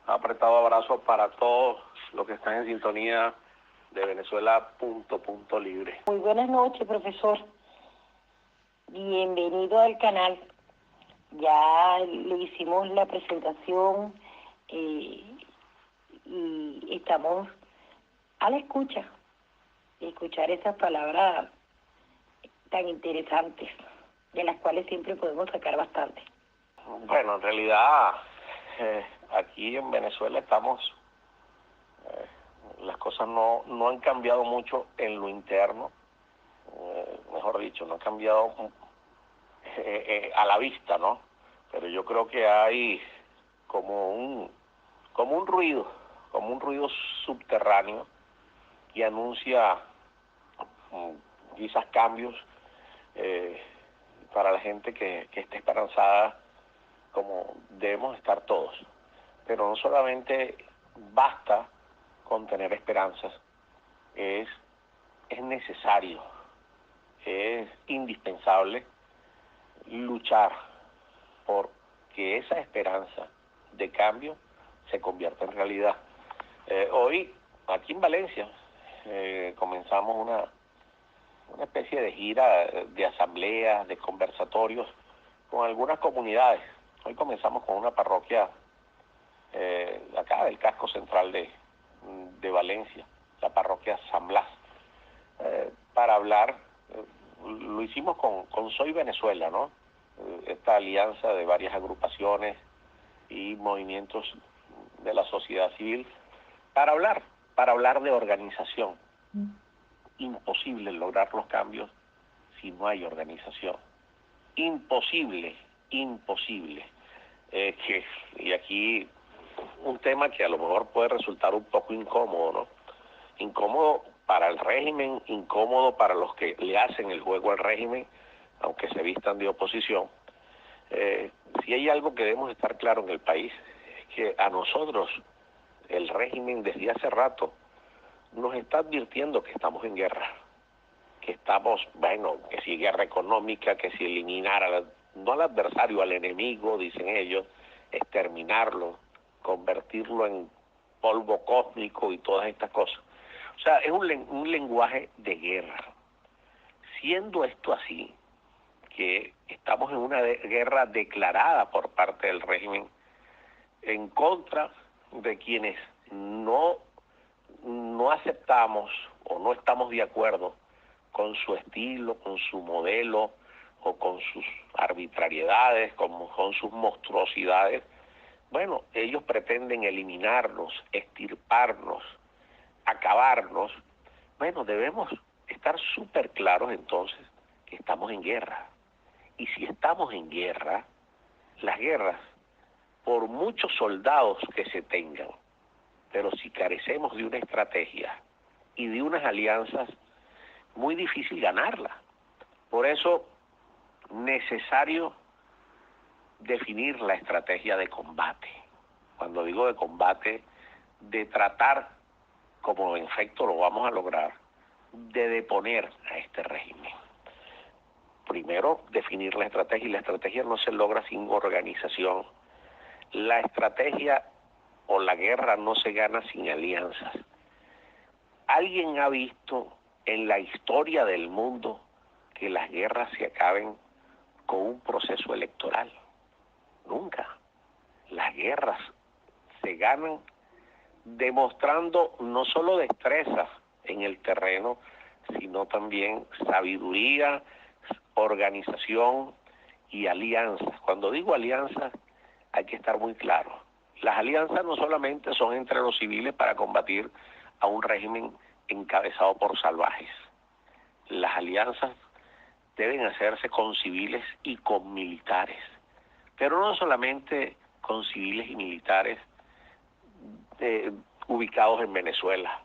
apretado abrazo para todos los que están en sintonía de Venezuela Punto Libre. Muy buenas noches, profesor. Bienvenido al canal. Ya le hicimos la presentación y estamos a la escucha, escuchar esas palabras tan interesantes, de las cuales siempre podemos sacar bastante. Bueno, en realidad aquí en Venezuela estamos, las cosas no han cambiado mucho en lo interno, mejor dicho, no han cambiado a la vista, ¿no? Pero yo creo que hay como un ruido subterráneo que anuncia quizás cambios para la gente que esté esperanzada, como debemos estar todos. Pero no solamente basta con tener esperanzas, es necesario, es indispensable luchar por que esa esperanza de cambio se convierta en realidad. Hoy, aquí en Valencia, comenzamos una especie de gira de asambleas, de conversatorios con algunas comunidades. Hoy comenzamos con una parroquia acá del casco central de Valencia, la parroquia San Blas, para hablar. Lo hicimos con Soy Venezuela, ¿no? Esta alianza de varias agrupaciones y movimientos de la sociedad civil para hablar de organización. Imposible lograr los cambios si no hay organización. Imposible. Y aquí un tema que a lo mejor puede resultar un poco incómodo, ¿no? Incómodo para el régimen, incómodo para los que le hacen el juego al régimen, aunque se vistan de oposición. Si hay algo que debemos estar claro en el país, es que a nosotros el régimen desde hace rato nos está advirtiendo que estamos en guerra, que estamos, que si guerra económica, que si eliminar no al adversario, al enemigo, dicen ellos, exterminarlo, convertirlo en polvo cósmico y todas estas cosas. O sea, es un lenguaje de guerra. Siendo esto así, que estamos en una guerra declarada por parte del régimen en contra de quienes no aceptamos o no estamos de acuerdo con su estilo, con su modelo o con sus arbitrariedades, con sus monstruosidades. Bueno, ellos pretenden eliminarnos, extirparnos, acabarnos. Bueno, debemos estar súper claros entonces que estamos en guerra. Y si estamos en guerra, las guerras, por muchos soldados que se tengan, pero si carecemos de una estrategia y de unas alianzas, muy difícil ganarla. Por eso, necesario definir la estrategia de combate. Cuando digo de combate, de tratar, como en efecto lo vamos a lograr, de deponer a este régimen. Primero, definir la estrategia, y la estrategia no se logra sin organización. La estrategia o la guerra no se gana sin alianzas. ¿Alguien ha visto en la historia del mundo que las guerras se acaben con un proceso electoral? Nunca. Las guerras se ganan demostrando no solo destreza en el terreno, sino también sabiduría, organización y alianzas. Cuando digo alianzas, hay que estar muy claro. Las alianzas no solamente son entre los civiles para combatir a un régimen encabezado por salvajes. Las alianzas deben hacerse con civiles y con militares, pero no solamente con civiles y militares ubicados en Venezuela,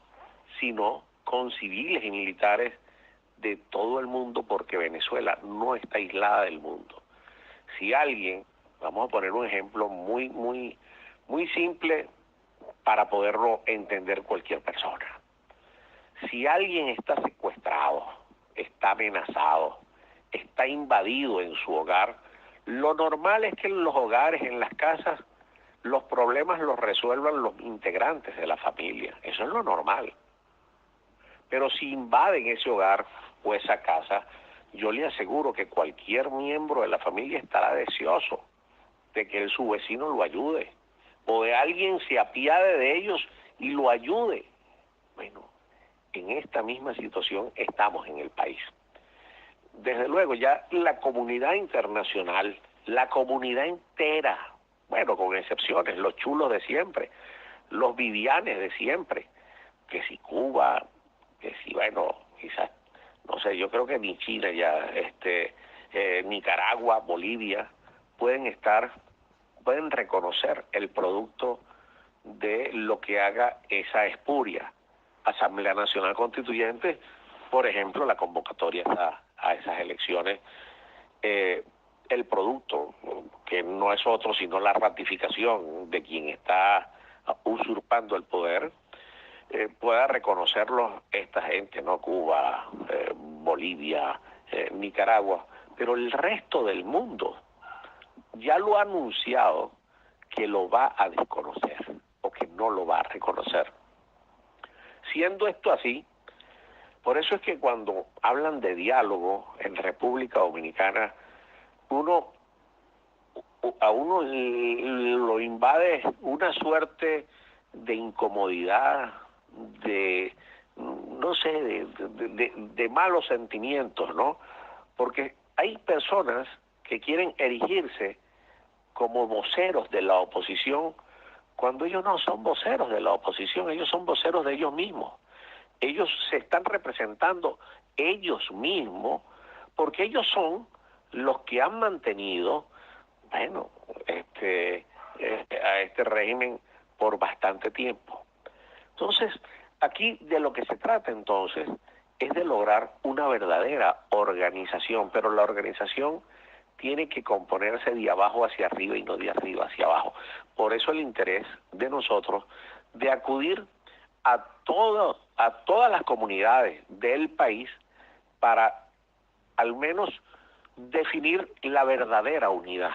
sino con civiles y militares de todo el mundo, porque Venezuela no está aislada del mundo. Si alguien, vamos a poner un ejemplo muy simple para poderlo entender cualquier persona. Si alguien está secuestrado, está amenazado, está invadido en su hogar, lo normal es que en los hogares, en las casas, los problemas los resuelvan los integrantes de la familia. Eso es lo normal. Pero si invaden ese hogar o esa casa, yo le aseguro que cualquier miembro de la familia estará deseoso de que su vecino lo ayude, o de alguien se apiade de ellos y lo ayude. Bueno, en esta misma situación estamos en el país. Desde luego ya la comunidad internacional, la comunidad entera, bueno, con excepciones, los chulos de siempre, los vivianes de siempre, que si Cuba, que si, bueno, quizás, no sé, yo creo que ni China ya, Nicaragua, Bolivia, pueden reconocer el producto de lo que haga esa espuria Asamblea Nacional Constituyente, por ejemplo, la convocatoria a esas elecciones, el producto, que no es otro sino la ratificación de quien está usurpando el poder, pueda reconocerlo esta gente, ¿no? Cuba, Bolivia, Nicaragua, pero el resto del mundo ya lo ha anunciado que lo va a desconocer o que no lo va a reconocer. Siendo esto así, por eso es que cuando hablan de diálogo en República Dominicana, a uno lo invade una suerte de incomodidad, de, no sé, de malos sentimientos, ¿no? Porque hay personas que quieren erigirse como voceros de la oposición, cuando ellos no son voceros de la oposición, ellos son voceros de ellos mismos. Ellos se están representando ellos mismos, porque ellos son los que han mantenido, bueno, a este régimen por bastante tiempo. Entonces, aquí de lo que se trata entonces es de lograr una verdadera organización, pero la organización tiene que componerse de abajo hacia arriba y no de arriba hacia abajo. Por eso el interés de nosotros de acudir a todas las comunidades del país para al menos definir la verdadera unidad.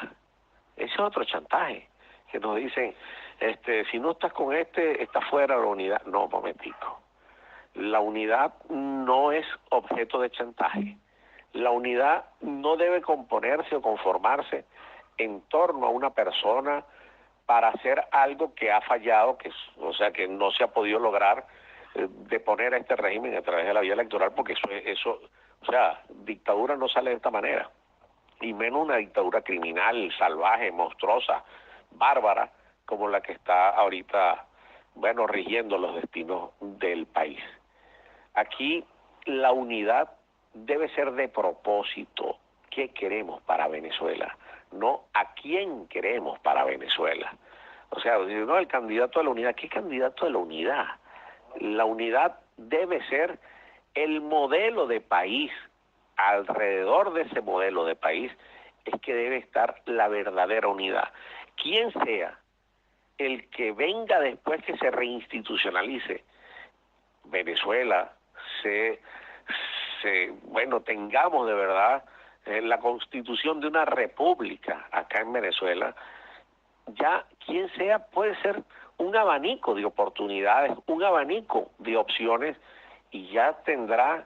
Ese es otro chantaje, que nos dicen, si no estás con estás fuera de la unidad. No, momentico. La unidad no es objeto de chantaje. La unidad no debe componerse o conformarse en torno a una persona para hacer algo que ha fallado, que no se ha podido lograr deponer a este régimen a través de la vía electoral, porque dictadura no sale de esta manera, y menos una dictadura criminal, salvaje, monstruosa, bárbara, como la que está ahorita, bueno, rigiendo los destinos del país. Aquí la unidad debe ser de propósito. ¿Qué queremos para Venezuela? No a quién queremos para Venezuela. O sea, no el candidato de la unidad. ¿Qué candidato de la unidad? La unidad debe ser el modelo de país. Alrededor de ese modelo de país es que debe estar la verdadera unidad. Quien sea el que venga después que se reinstitucionalice Venezuela, tengamos de verdad la constitución de una república acá en Venezuela, ya quien sea puede ser un abanico de oportunidades, un abanico de opciones, y ya tendrán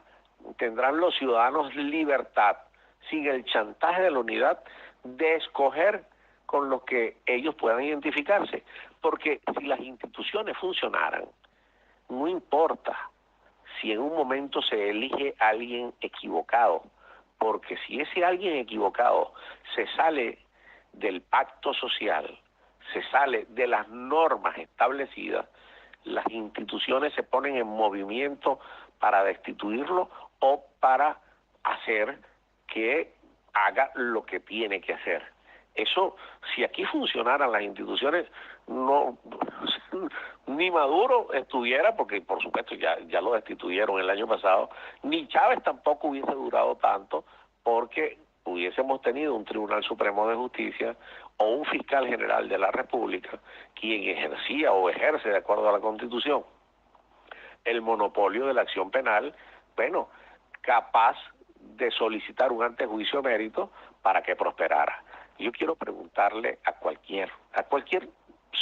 los ciudadanos libertad, sin el chantaje de la unidad, de escoger con lo que ellos puedan identificarse. Porque si las instituciones funcionaran, no importa si en un momento se elige a alguien equivocado, porque si ese alguien equivocado se sale del pacto social, se sale de las normas establecidas, las instituciones se ponen en movimiento para destituirlo o para hacer que haga lo que tiene que hacer. Eso, si aquí funcionaran las instituciones, no ni Maduro estuviera, porque por supuesto ya lo destituyeron el año pasado, ni Chávez tampoco hubiese durado tanto, porque hubiésemos tenido un Tribunal Supremo de Justicia o un Fiscal General de la República quien ejercía o ejerce, de acuerdo a la Constitución, el monopolio de la acción penal, bueno, capaz de solicitar un antejuicio mérito para que prosperara. Yo quiero preguntarle a cualquier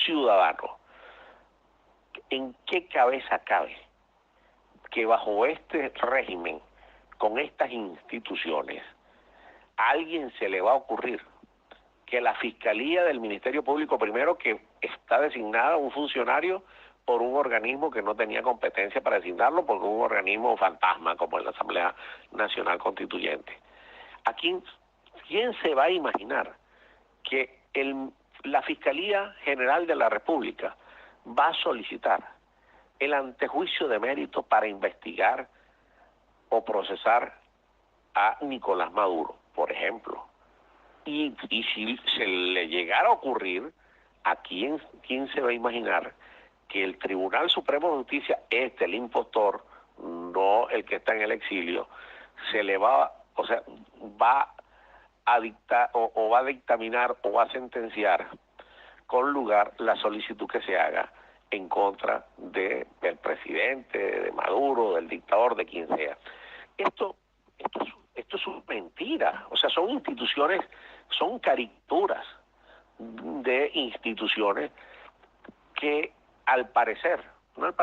ciudadano, ¿en qué cabeza cabe que bajo este régimen, con estas instituciones, a alguien se le va a ocurrir que la Fiscalía del Ministerio Público, primero, que está designada un funcionario por un organismo que no tenía competencia para designarlo, porque es un organismo fantasma como es la Asamblea Nacional Constituyente? ¿A quién se va a imaginar que la Fiscalía General de la República va a solicitar el antejuicio de mérito para investigar o procesar a Nicolás Maduro, por ejemplo? Y si se le llegara a ocurrir, ¿a quién se va a imaginar que el Tribunal Supremo de Justicia, el impostor, no el que está en el exilio, se le va, o sea, va a dictar o va a dictaminar o va a sentenciar con lugar la solicitud que se haga en contra del presidente, de Maduro, del dictador, de quien sea? Esto es una mentira. O sea, son instituciones, son caricaturas de instituciones que al parecer, no,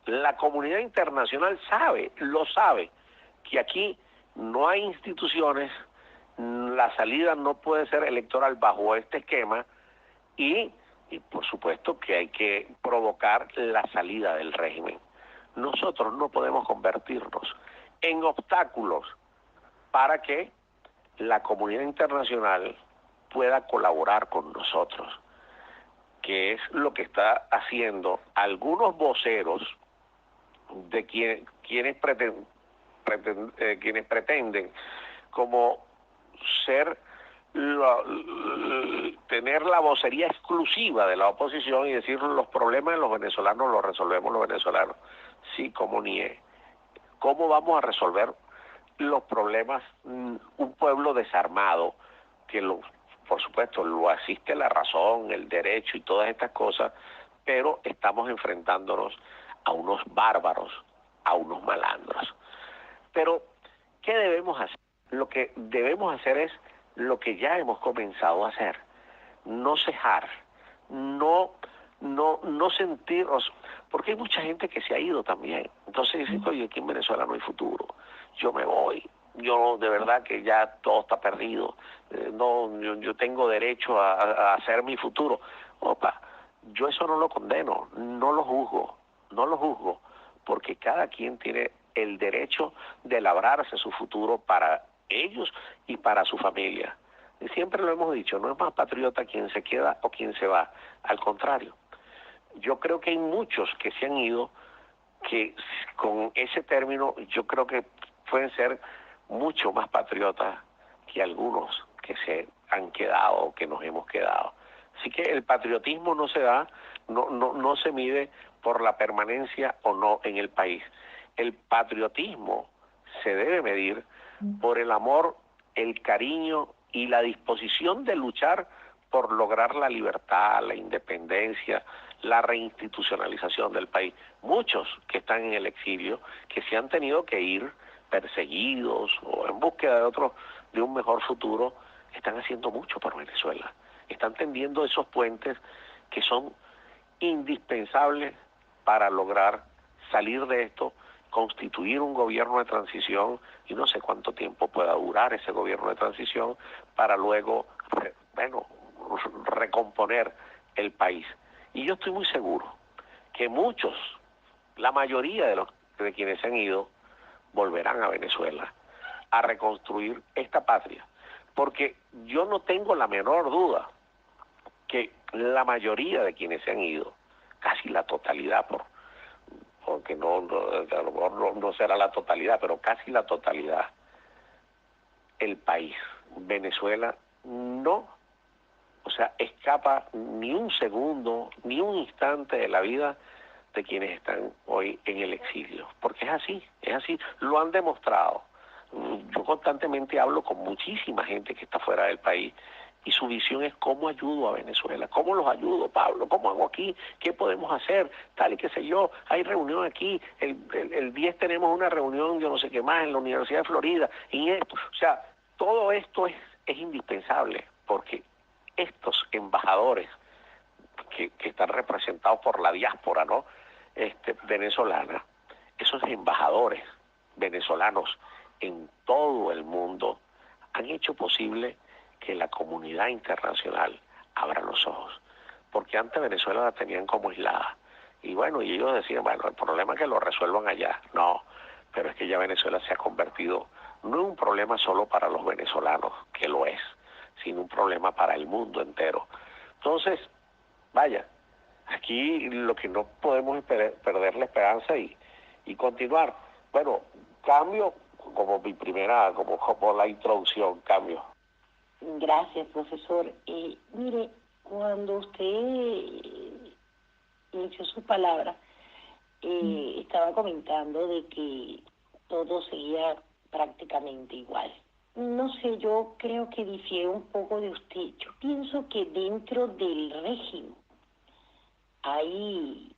la comunidad internacional lo sabe, que aquí no hay instituciones, la salida no puede ser electoral bajo este esquema, y por supuesto que hay que provocar la salida del régimen. Nosotros no podemos convertirnos en obstáculos para que la comunidad internacional pueda colaborar con nosotros, que es lo que está haciendo algunos voceros de quienes pretenden como ser tener la vocería exclusiva de la oposición y decir los problemas de los venezolanos los resolvemos los venezolanos. Sí, ¿cómo niegue? ¿Cómo vamos a resolver los problemas un pueblo desarmado que por supuesto lo asiste la razón, el derecho y todas estas cosas, pero estamos enfrentándonos a unos bárbaros, a unos malandros? Pero ¿qué debemos hacer? Lo que debemos hacer es lo que ya hemos comenzado a hacer: no cejar, no sentirnos, porque hay mucha gente que se ha ido también. Entonces dicen, oye, aquí en Venezuela no hay futuro, yo me voy, yo de verdad que ya todo está perdido, yo tengo derecho a hacer mi futuro. Opa, yo eso no lo condeno, no lo juzgo, porque cada quien tiene el derecho de labrarse su futuro para ellos y para su familia. Y siempre lo hemos dicho, no es más patriota quien se queda o quien se va, al contrario. Yo creo que hay muchos que se han ido que con ese término yo creo que pueden ser mucho más patriotas que algunos que se han quedado o que nos hemos quedado. Así que el patriotismo no se da, no se mide por la permanencia o no en el país. El patriotismo se debe medir por el amor, el cariño y la disposición de luchar por lograr la libertad, la independencia, la reinstitucionalización del país. Muchos que están en el exilio, que se han tenido que ir perseguidos o en búsqueda de un mejor futuro, están haciendo mucho por Venezuela. Están tendiendo esos puentes que son indispensables para lograr salir de esto, constituir un gobierno de transición, y no sé cuánto tiempo pueda durar ese gobierno de transición para luego, recomponer el país. Y yo estoy muy seguro que muchos, la mayoría de quienes se han ido, volverán a Venezuela a reconstruir esta patria, porque yo no tengo la menor duda que la mayoría de quienes se han ido, casi la totalidad, porque a lo mejor no será la totalidad, pero casi la totalidad, el país, Venezuela, no, escapa ni un segundo, ni un instante de la vida de quienes están hoy en el exilio, porque es así, lo han demostrado. Yo constantemente hablo con muchísima gente que está fuera del país y su visión es cómo ayudo a Venezuela, cómo los ayudo, Pablo, cómo hago aquí, qué podemos hacer, tal y qué sé yo, hay reunión aquí, el 10 tenemos una reunión, yo no sé qué más, en la Universidad de Florida, y esto, todo esto es indispensable, porque estos embajadores que están representados por la diáspora, ¿no? Venezolana, esos embajadores venezolanos en todo el mundo han hecho posible que la comunidad internacional abra los ojos, porque antes Venezuela la tenían como aislada, y bueno, y ellos decían, bueno, el problema es que lo resuelvan allá. No, pero es que ya Venezuela se ha convertido no en un problema solo para los venezolanos, que lo es, sino un problema para el mundo entero. Entonces, vaya, aquí lo que no podemos es perder la esperanza y continuar. Bueno, cambio como mi primera, como la introducción, cambio. Gracias, profesor. Mire, cuando usted inició su palabra, estaba comentando de que todo seguía prácticamente igual. No sé, yo creo que difiero un poco de usted. Yo pienso que dentro del régimen hay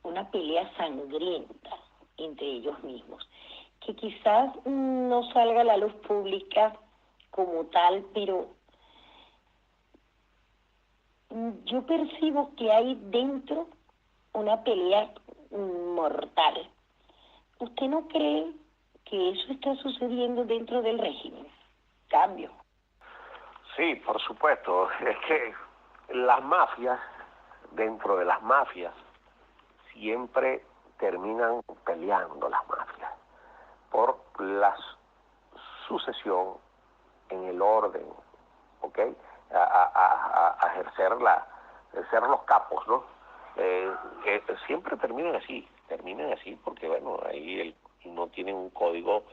una pelea sangrienta entre ellos mismos, que quizás no salga a la luz pública como tal, pero yo percibo que hay dentro una pelea mortal. ¿Usted no cree que eso está sucediendo dentro del régimen? Cambio. Sí, por supuesto. Es que las mafias, dentro de las mafias, siempre terminan peleando las mafias por la sucesión en el orden, ¿ok? A ejercer ser los capos, ¿no? Siempre terminan así porque, bueno, ahí no tienen un código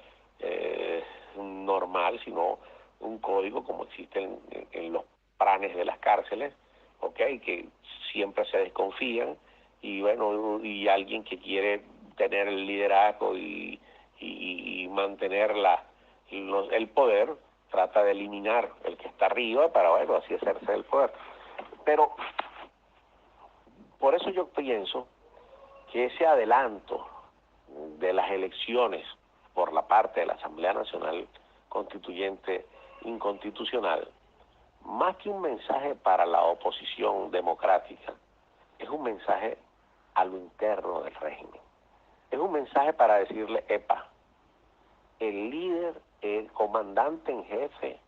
normal, sino un código como existe en los planes de las cárceles, ¿ok? Que siempre se desconfían, y bueno, y alguien que quiere tener el liderazgo y mantener el poder, trata de eliminar el que está arriba para, bueno, así hacerse el poder. Pero por eso yo pienso que ese adelanto de las elecciones por la parte de la Asamblea Nacional Constituyente inconstitucional, más que un mensaje para la oposición democrática, es un mensaje a lo interno del régimen. Es un mensaje para decirle, epa, el líder, el comandante en jefe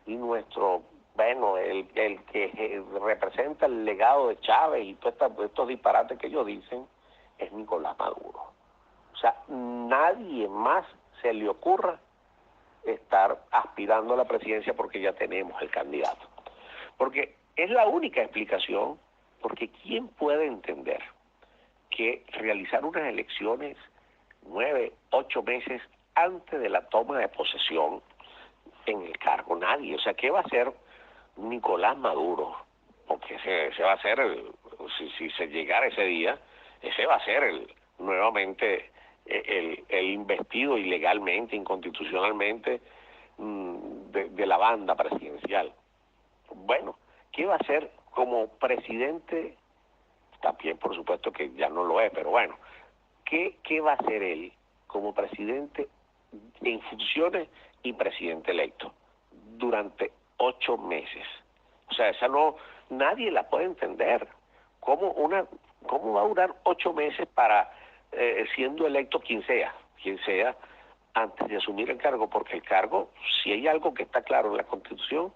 y nuestro, bueno, el que representa el legado de Chávez y todos estos disparates que ellos dicen, es Nicolás Maduro. O sea, nadie más se le ocurra estar aspirando a la presidencia porque ya tenemos el candidato. Porque es la única explicación, porque ¿quién puede entender que realizar unas elecciones 9, 8 meses antes de la toma de posesión en el cargo? Nadie. O sea, ¿qué va a hacer Nicolás Maduro? Porque se va a hacer, si se llegara ese día, ese va a ser nuevamente el investido ilegalmente, inconstitucionalmente de la banda presidencial. Bueno, ¿qué va a hacer como presidente? También, por supuesto, que ya no lo es, pero bueno, ¿qué va a hacer él como presidente en funciones y presidente electo durante 8 meses? O sea, nadie la puede entender. ¿Cómo va a durar 8 meses para siendo electo quien sea, antes de asumir el cargo? Porque el cargo, si hay algo que está claro en la Constitución,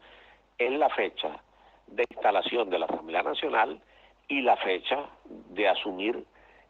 es la fecha de instalación de la Asamblea Nacional y la fecha de asumir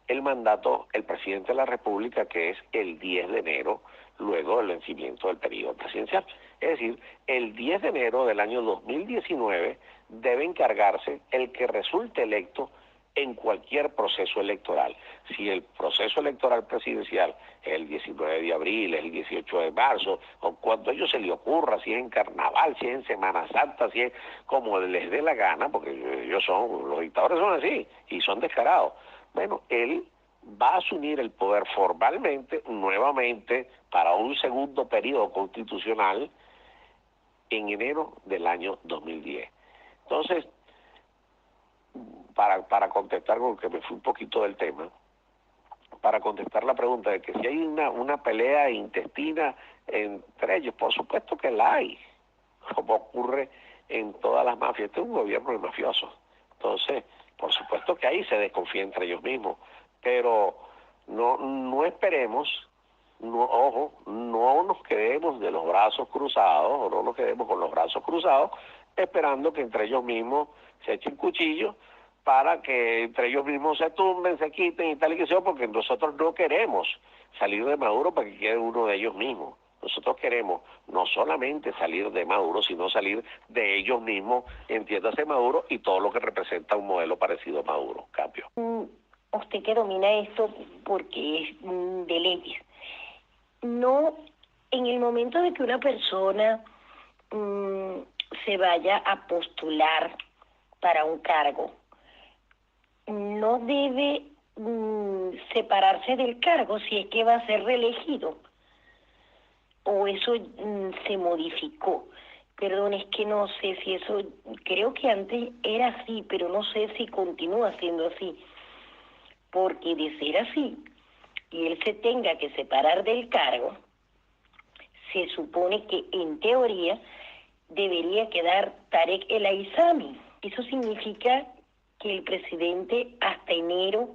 el mandato el presidente de la República, que es el 10 de enero, luego del vencimiento del periodo presidencial. Es decir, el 10 de enero del año 2019 debe encargarse el que resulte electo en cualquier proceso electoral. Si el proceso electoral presidencial es el 19 de abril, es el 18 de marzo, o cuando a ellos se les ocurra, si es en carnaval, si es en Semana Santa, si es como les dé la gana, porque los dictadores son así y son descarados. Bueno, él va a asumir el poder formalmente, nuevamente, para un segundo periodo constitucional en enero del año 2010. Entonces, para contestar, porque me fui un poquito del tema, para contestar la pregunta de que si hay una pelea intestina entre ellos, por supuesto que la hay, como ocurre en todas las mafias. Este es un gobierno de mafiosos, Entonces, por supuesto que ahí se desconfía entre ellos mismos, pero no esperemos, ojo, no nos quedemos de los brazos cruzados, o no nos quedemos con los brazos cruzados, esperando que entre ellos mismos se echen cuchillos para que entre ellos mismos se tumben, se quiten y tal y que sea, porque nosotros no queremos salir de Maduro para que quede uno de ellos mismos. Nosotros queremos no solamente salir de Maduro, sino salir de ellos mismos, entiéndase Maduro y todo lo que representa un modelo parecido a Maduro. Cambio. Usted que domina esto porque es de leyes, no, en el momento de que una persona se vaya a postular para un cargo, no debe separarse del cargo si es que va a ser reelegido, o eso se modificó. Perdón, es que no sé si eso, creo que antes era así, pero no sé si continúa siendo así, porque de ser así, y él se tenga que separar del cargo, se supone que en teoría debería quedar Tarek El Aissami. Eso significa que el presidente hasta enero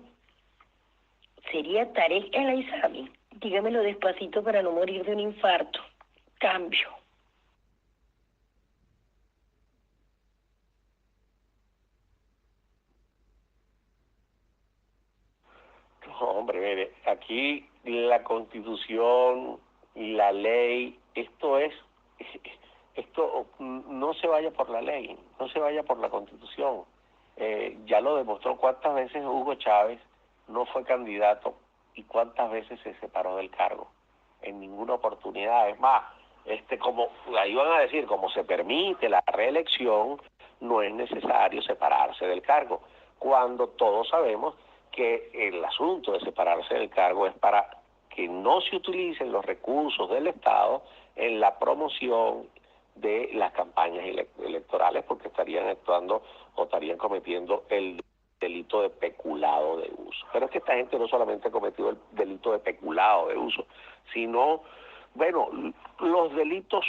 sería Tarek El Aissami. Dígamelo despacito para no morir de un infarto. Cambio. No, hombre, mire, aquí la Constitución, la ley, esto no se vaya por la ley, no se vaya por la Constitución. Ya lo demostró cuántas veces Hugo Chávez no fue candidato y cuántas veces se separó del cargo. En ninguna oportunidad. Es más, como ahí van a decir, como se permite la reelección, no es necesario separarse del cargo, cuando todos sabemos que el asunto de separarse del cargo es para que no se utilicen los recursos del Estado en la promoción de las campañas electorales, porque estarían actuando o estarían cometiendo el delito de peculado de uso. Pero es que esta gente no solamente ha cometido el delito de peculado de uso, sino, bueno, los delitos,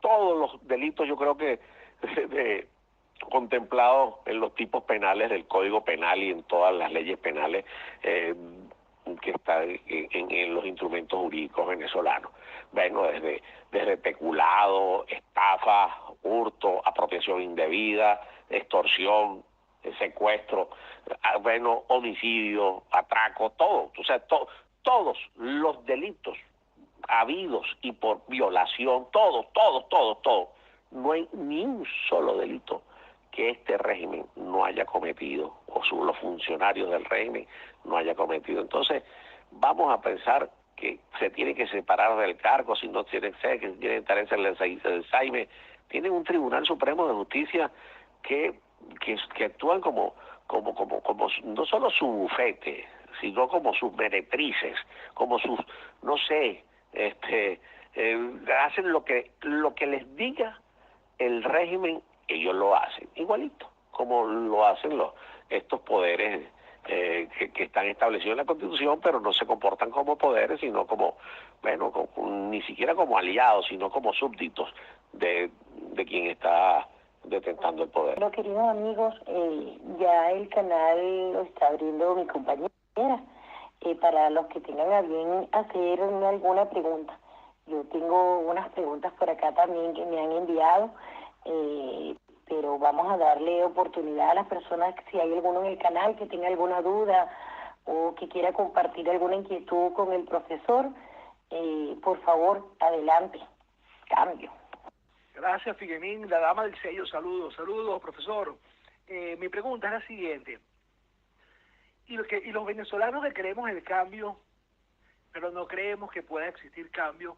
todos los delitos yo creo que contemplados en los tipos penales del Código Penal y en todas las leyes penales que están en los instrumentos jurídicos venezolanos. Bueno, desde peculado, estafa, hurto, apropiación indebida, extorsión, secuestro, bueno, homicidio, atraco, todo. O sea, todos los delitos habidos y por violación, todos. No hay ni un solo delito que este régimen no haya cometido, o los funcionarios del régimen no haya cometido. Entonces, vamos a pensar que se tiene que separar del cargo, si no tiene que tiene interés en el Alzheimer. Tienen un Tribunal Supremo de Justicia que actúan como no solo su bufete, sino como sus meretrices, como sus, no sé, hacen lo que les diga el régimen, ellos lo hacen, igualito, como lo hacen estos poderes que están establecidos en la Constitución, pero no se comportan como poderes, sino como, bueno, ni siquiera como aliados, sino como súbditos de quien está detentando el poder. Bueno, queridos amigos, ya el canal lo está abriendo mi compañera, para los que tengan a bien hacer alguna pregunta. Yo tengo unas preguntas por acá también que me han enviado, pero vamos a darle oportunidad a las personas, si hay alguno en el canal que tenga alguna duda o que quiera compartir alguna inquietud con el profesor, por favor, adelante. Cambio. Gracias, Figuemín, la dama del sello. Saludos, profesor. Mi pregunta es la siguiente. Y los venezolanos que queremos el cambio, pero no creemos que pueda existir cambio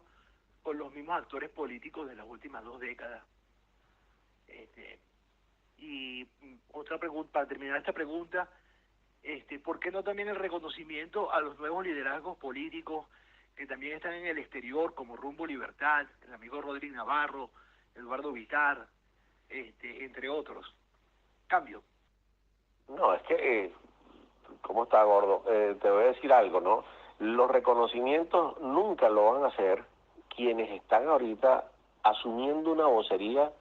con los mismos actores políticos de las últimas 2 décadas. Y otra pregunta, para terminar esta pregunta, ¿por qué no también el reconocimiento a los nuevos liderazgos políticos que también están en el exterior, como Rumbo Libertad, el amigo Rodríguez Navarro, Eduardo Villar, entre otros? Cambio. No, es que, ¿cómo está, gordo? Te voy a decir algo, ¿no? Los reconocimientos nunca lo van a hacer quienes están ahorita asumiendo una vocería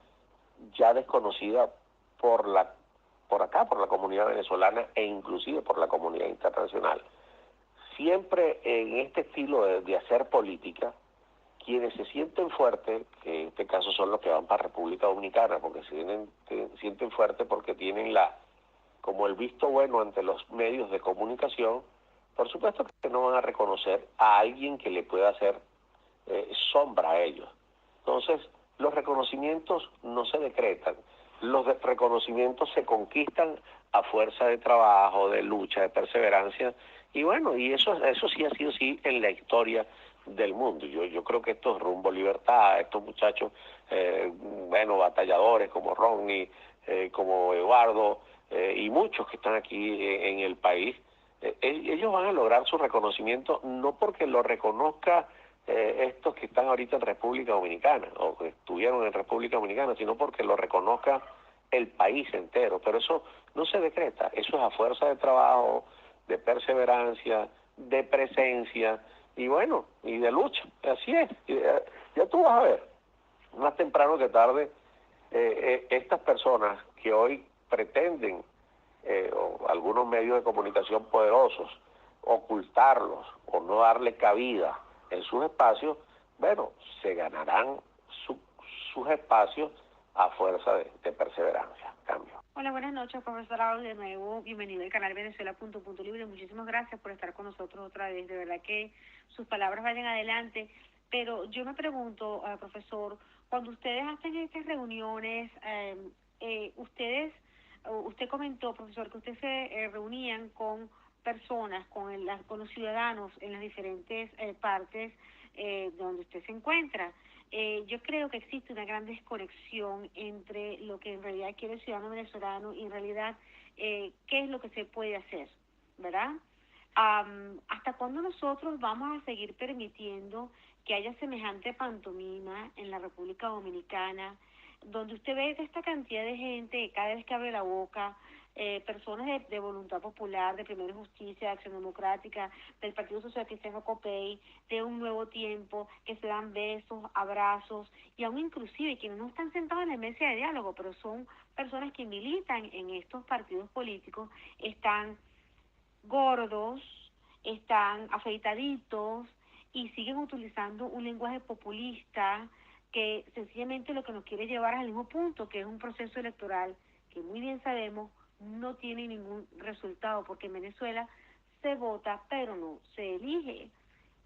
ya desconocida por la por acá, por la comunidad venezolana e inclusive por la comunidad internacional. Siempre en este estilo de hacer política, quienes se sienten fuertes, que en este caso son los que van para República Dominicana, porque se sienten fuertes porque tienen como el visto bueno ante los medios de comunicación, por supuesto que no van a reconocer a alguien que le pueda hacer sombra a ellos. Entonces, los reconocimientos no se decretan, los reconocimientos se conquistan a fuerza de trabajo, de lucha, de perseverancia, y bueno, y eso sí ha sido así en la historia del mundo. Yo creo que estos Rumbo Libertad, estos muchachos, batalladores como Ronnie, como Eduardo, y muchos que están aquí en el país, ellos van a lograr su reconocimiento no porque lo reconozca estos que están ahorita en República Dominicana o que estuvieron en República Dominicana, sino porque lo reconozca el país entero. Pero eso no se decreta, eso es a fuerza de trabajo, de perseverancia, de presencia y bueno, y de lucha. Así es. Ya tú vas a ver, más temprano que tarde, estas personas que hoy pretenden, o algunos medios de comunicación poderosos, ocultarlos o no darle cabida en sus espacios, bueno, se ganarán sus espacios a fuerza de perseverancia. Cambio. Hola, buenas noches, profesor Raúl, de nuevo, bienvenido al canal Venezuela Punto Libre. Muchísimas gracias por estar con nosotros otra vez, de verdad que sus palabras vayan adelante, pero yo me pregunto, profesor, cuando ustedes hacen estas reuniones, usted comentó, profesor, que ustedes se reunían con personas, con los ciudadanos en las diferentes partes donde usted se encuentra. Yo creo que existe una gran desconexión entre lo que en realidad quiere el ciudadano venezolano y en realidad qué es lo que se puede hacer, ¿verdad? ¿Hasta cuándo nosotros vamos a seguir permitiendo que haya semejante pantomima en la República Dominicana, donde usted ve esta cantidad de gente cada vez que abre la boca, personas de Voluntad Popular, de Primera Justicia, de Acción Democrática, del Partido Social Cristiano COPEI, de Un Nuevo Tiempo, que se dan besos, abrazos, y aún inclusive quienes no están sentados en la mesa de diálogo, pero son personas que militan en estos partidos políticos, están gordos, están afeitaditos y siguen utilizando un lenguaje populista que sencillamente lo que nos quiere llevar al mismo punto, que es un proceso electoral que muy bien sabemos no tiene ningún resultado, porque en Venezuela se vota pero no se elige.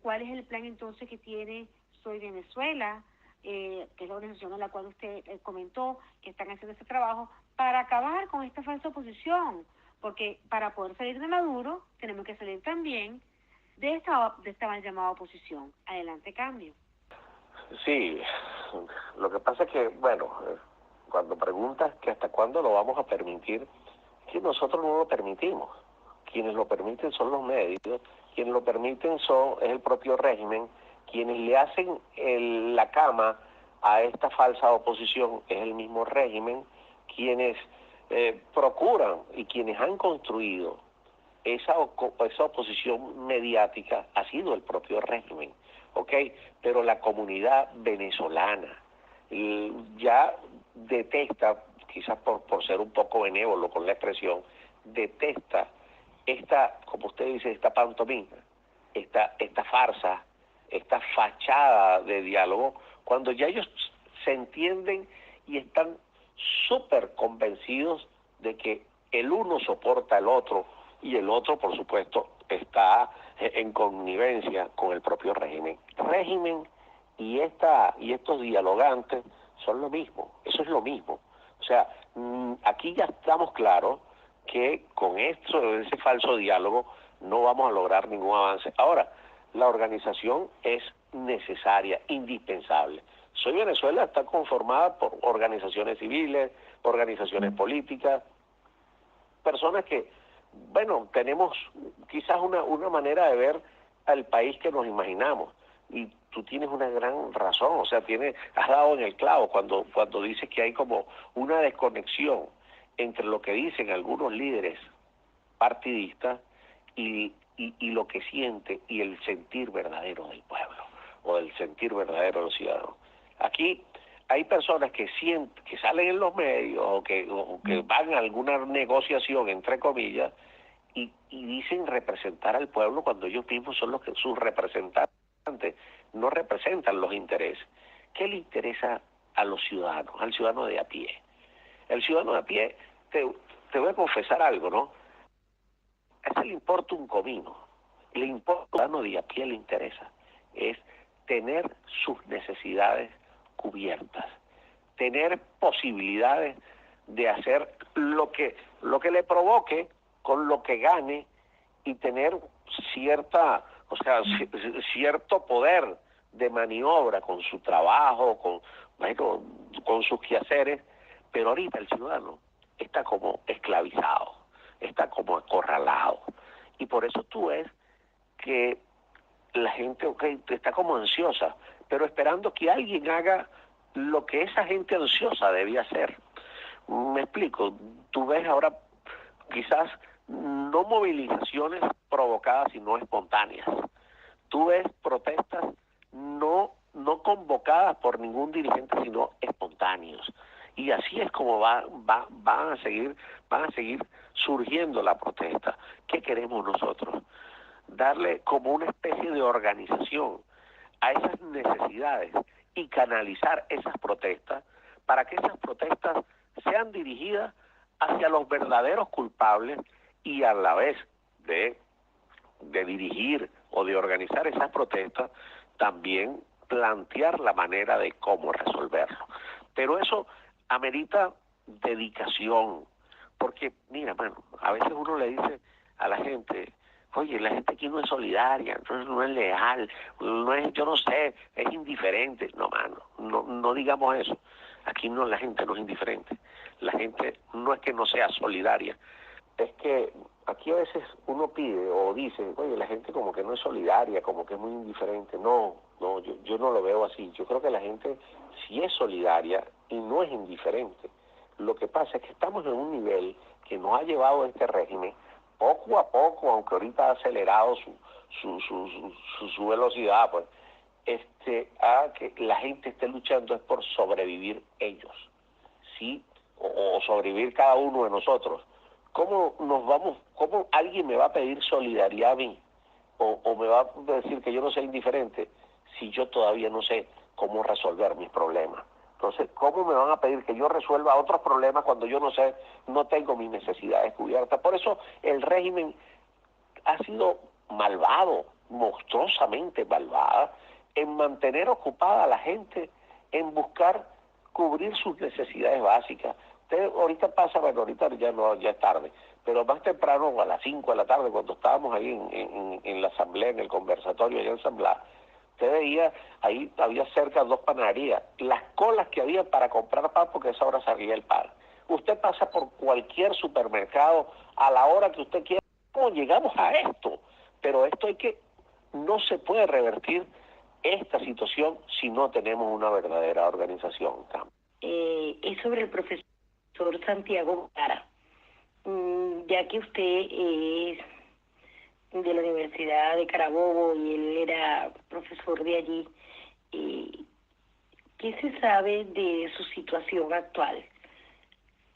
¿Cuál es el plan entonces que tiene Soy Venezuela, que es la organización a la cual usted comentó que están haciendo ese trabajo para acabar con esta falsa oposición? Porque para poder salir de Maduro tenemos que salir también de esta mal llamada oposición. Adelante, cambio. Sí, lo que pasa es que, bueno, cuando preguntas que hasta cuándo lo vamos a permitir, que nosotros no lo permitimos. Quienes lo permiten son los medios, quienes lo permiten es el propio régimen, quienes le hacen la cama a esta falsa oposición es el mismo régimen, quienes procuran y quienes han construido esa oposición mediática ha sido el propio régimen, ¿ok? Pero la comunidad venezolana ya detesta, quizás por ser un poco benévolo con la expresión, detesta esta, como usted dice, esta pantomima, esta farsa, esta fachada de diálogo, cuando ya ellos se entienden y están súper convencidos de que el uno soporta al otro y el otro, por supuesto, está en connivencia con el propio régimen. Régimen y estos dialogantes son lo mismo, eso es lo mismo. O sea, aquí ya estamos claros que con ese falso diálogo no vamos a lograr ningún avance. Ahora, la organización es necesaria, indispensable. Soy Venezuela está conformada por organizaciones civiles, organizaciones políticas, personas que, bueno, tenemos quizás una manera de ver al país que nos imaginamos. Y tú tienes una gran razón, o sea, has dado en el clavo cuando dices que hay como una desconexión entre lo que dicen algunos líderes partidistas y lo que siente y el sentir verdadero del pueblo o el sentir verdadero de los ciudadanos. Aquí hay personas que que salen en los medios o que van a alguna negociación, entre comillas, y dicen representar al pueblo cuando ellos mismos son sus representantes, no representan los intereses. ¿Qué le interesa a los ciudadanos, al ciudadano de a pie? El ciudadano de a pie, te voy a confesar algo, ¿no? A ese le importa un comino. Le importa al ciudadano de a pie, le interesa. Es tener sus necesidades cubiertas, tener posibilidades de hacer lo que le provoque con lo que gane y tener cierto poder de maniobra con su trabajo, con sus quehaceres. Pero ahorita el ciudadano está como esclavizado, está como acorralado, y por eso tú ves que la gente está como ansiosa, pero esperando que alguien haga lo que esa gente ansiosa debía hacer. Me explico, tú ves ahora quizás no movilizaciones provocadas sino espontáneas. Tú ves protestas no convocadas por ningún dirigente sino espontáneos. Y así es como van a seguir surgiendo la protesta. ¿Qué queremos nosotros? Darle como una especie de organización a esas necesidades y canalizar esas protestas para que esas protestas sean dirigidas hacia los verdaderos culpables y a la vez de dirigir o de organizar esas protestas, también plantear la manera de cómo resolverlo. Pero eso amerita dedicación, porque mira, a veces uno le dice a la gente, oye, la gente aquí no es solidaria, no es leal, no es, yo no sé, es indiferente. No, no digamos eso. Aquí la gente no es indiferente. La gente no es que no sea solidaria, es que aquí a veces uno pide o dice, oye, la gente como que no es solidaria, como que es muy indiferente. No, yo no lo veo así. Yo creo que la gente sí es solidaria y no es indiferente. Lo que pasa es que estamos en un nivel que nos ha llevado este régimen poco a poco, aunque ahorita ha acelerado su velocidad, pues, a que la gente esté luchando es por sobrevivir ellos, ¿sí? O sobrevivir cada uno de nosotros. ¿Cómo alguien me va a pedir solidaridad a mí? O me va a decir que yo no soy indiferente si yo todavía no sé cómo resolver mis problemas. Entonces, ¿cómo me van a pedir que yo resuelva otros problemas cuando yo no tengo mis necesidades cubiertas? Por eso el régimen ha sido malvado, monstruosamente malvada, en mantener ocupada a la gente, en buscar cubrir sus necesidades básicas. Usted ahorita pasa, ahorita ya es tarde, pero más temprano, a las 5 de la tarde, cuando estábamos ahí en la asamblea, en el conversatorio allá en San Blas, usted veía, ahí había cerca de 2 panaderías, las colas que había para comprar pan, porque a esa hora salía el pan. Usted pasa por cualquier supermercado a la hora que usted quiera. ¿Cómo llegamos a esto? Pero no se puede revertir esta situación si no tenemos una verdadera organización. Es sobre el profesor Santiago Vara. Ya que usted es de la Universidad de Carabobo y él era profesor de allí, ¿qué se sabe de su situación actual?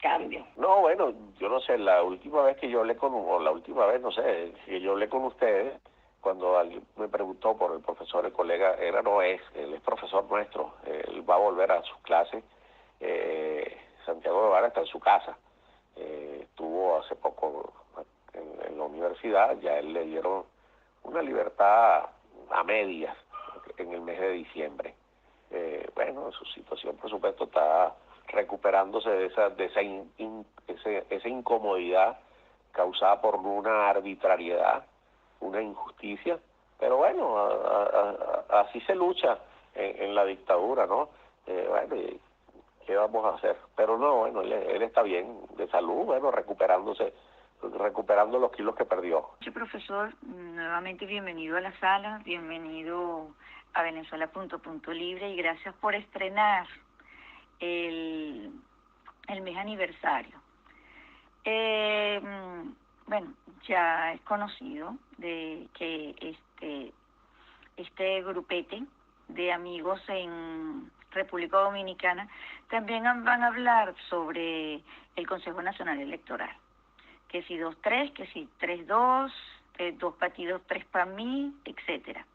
Cambio. No, bueno, yo no sé, la última vez que yo hablé que yo hablé con ustedes, cuando alguien me preguntó por el profesor, el colega, él es profesor nuestro, él va a volver a sus clases. Santiago Guevara está en su casa, estuvo hace poco en la universidad, ya él le dieron una libertad a medias en el mes de diciembre. Bueno, su situación, por supuesto, está recuperándose de esa incomodidad causada por una arbitrariedad, una injusticia, pero bueno, así se lucha en la dictadura, ¿no? Bueno, ¿qué vamos a hacer? Pero no, bueno, él está bien de salud, bueno, recuperando los kilos que perdió. Sí, profesor, nuevamente bienvenido a la sala, bienvenido a Venezuela Punto Libre y gracias por estrenar el mes aniversario. Bueno, ya es conocido de que este grupete de amigos en República Dominicana, también van a hablar sobre el Consejo Nacional Electoral, que si 2-3, que si 3-2, 2 partidos, 3 para mí, etcétera.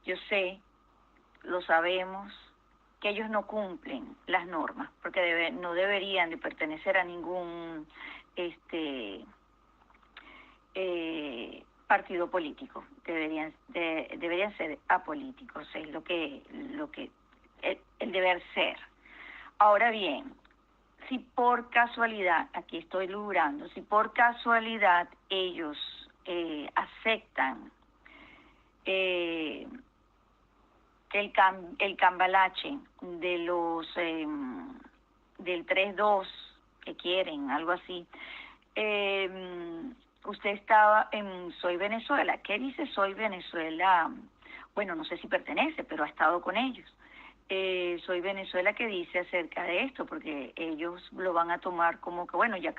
Yo sé, lo sabemos, que ellos no cumplen las normas, porque no deberían de pertenecer a ningún partido político, deberían ser apolíticos, es lo que el deber ser. Ahora bien, si por casualidad, aquí estoy logrando, si por casualidad ellos aceptan el cambalache de los del 3-2 que quieren, algo así. Usted estaba en Soy Venezuela. ¿Qué dice Soy Venezuela? Bueno, no sé si pertenece, pero ha estado con ellos. Soy Venezuela, ¿qué dice acerca de esto? Porque ellos lo van a tomar como que, bueno, ya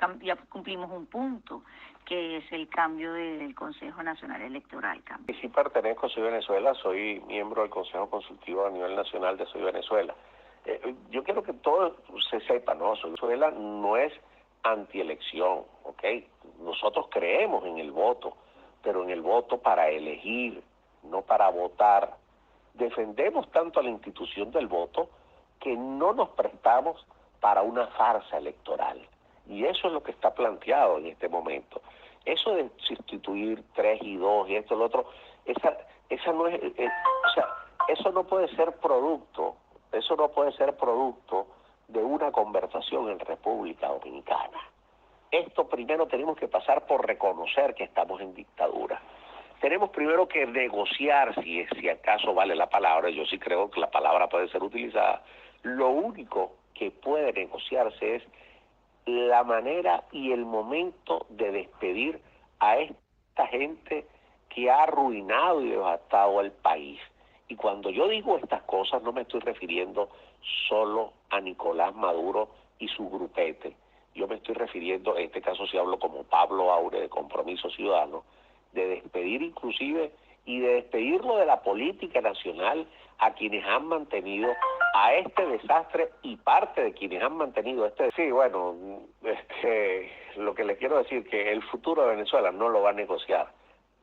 cumplimos un punto, que es el cambio del Consejo Nacional Electoral. Sí pertenezco a Soy Venezuela, soy miembro del Consejo Consultivo a nivel nacional de Soy Venezuela. Yo quiero que todo se sepa, ¿no? Soy Venezuela no es antielección, ¿ok? Nosotros creemos en el voto, pero en el voto para elegir, no para votar. Defendemos tanto a la institución del voto que no nos prestamos para una farsa electoral. Y eso es lo que está planteado en este momento. Eso de sustituir 3 y 2 y esto y lo otro, esa no es, o sea, eso no puede ser producto de una conversación en República Dominicana. Esto primero tenemos que pasar por reconocer que estamos en dictadura. Tenemos primero que negociar, si acaso vale la palabra, yo sí creo que la palabra puede ser utilizada. Lo único que puede negociarse es la manera y el momento de despedir a esta gente que ha arruinado y devastado al país. Y cuando yo digo estas cosas no me estoy refiriendo solo a Nicolás Maduro y su grupete. Yo me estoy refiriendo, en este caso si hablo como Pablo Aure de Compromiso Ciudadano, de despedir inclusive y de despedirlo de la política nacional a quienes han mantenido a este desastre y parte de quienes han mantenido este... Sí, bueno, lo que les quiero decir que el futuro de Venezuela no lo va a negociar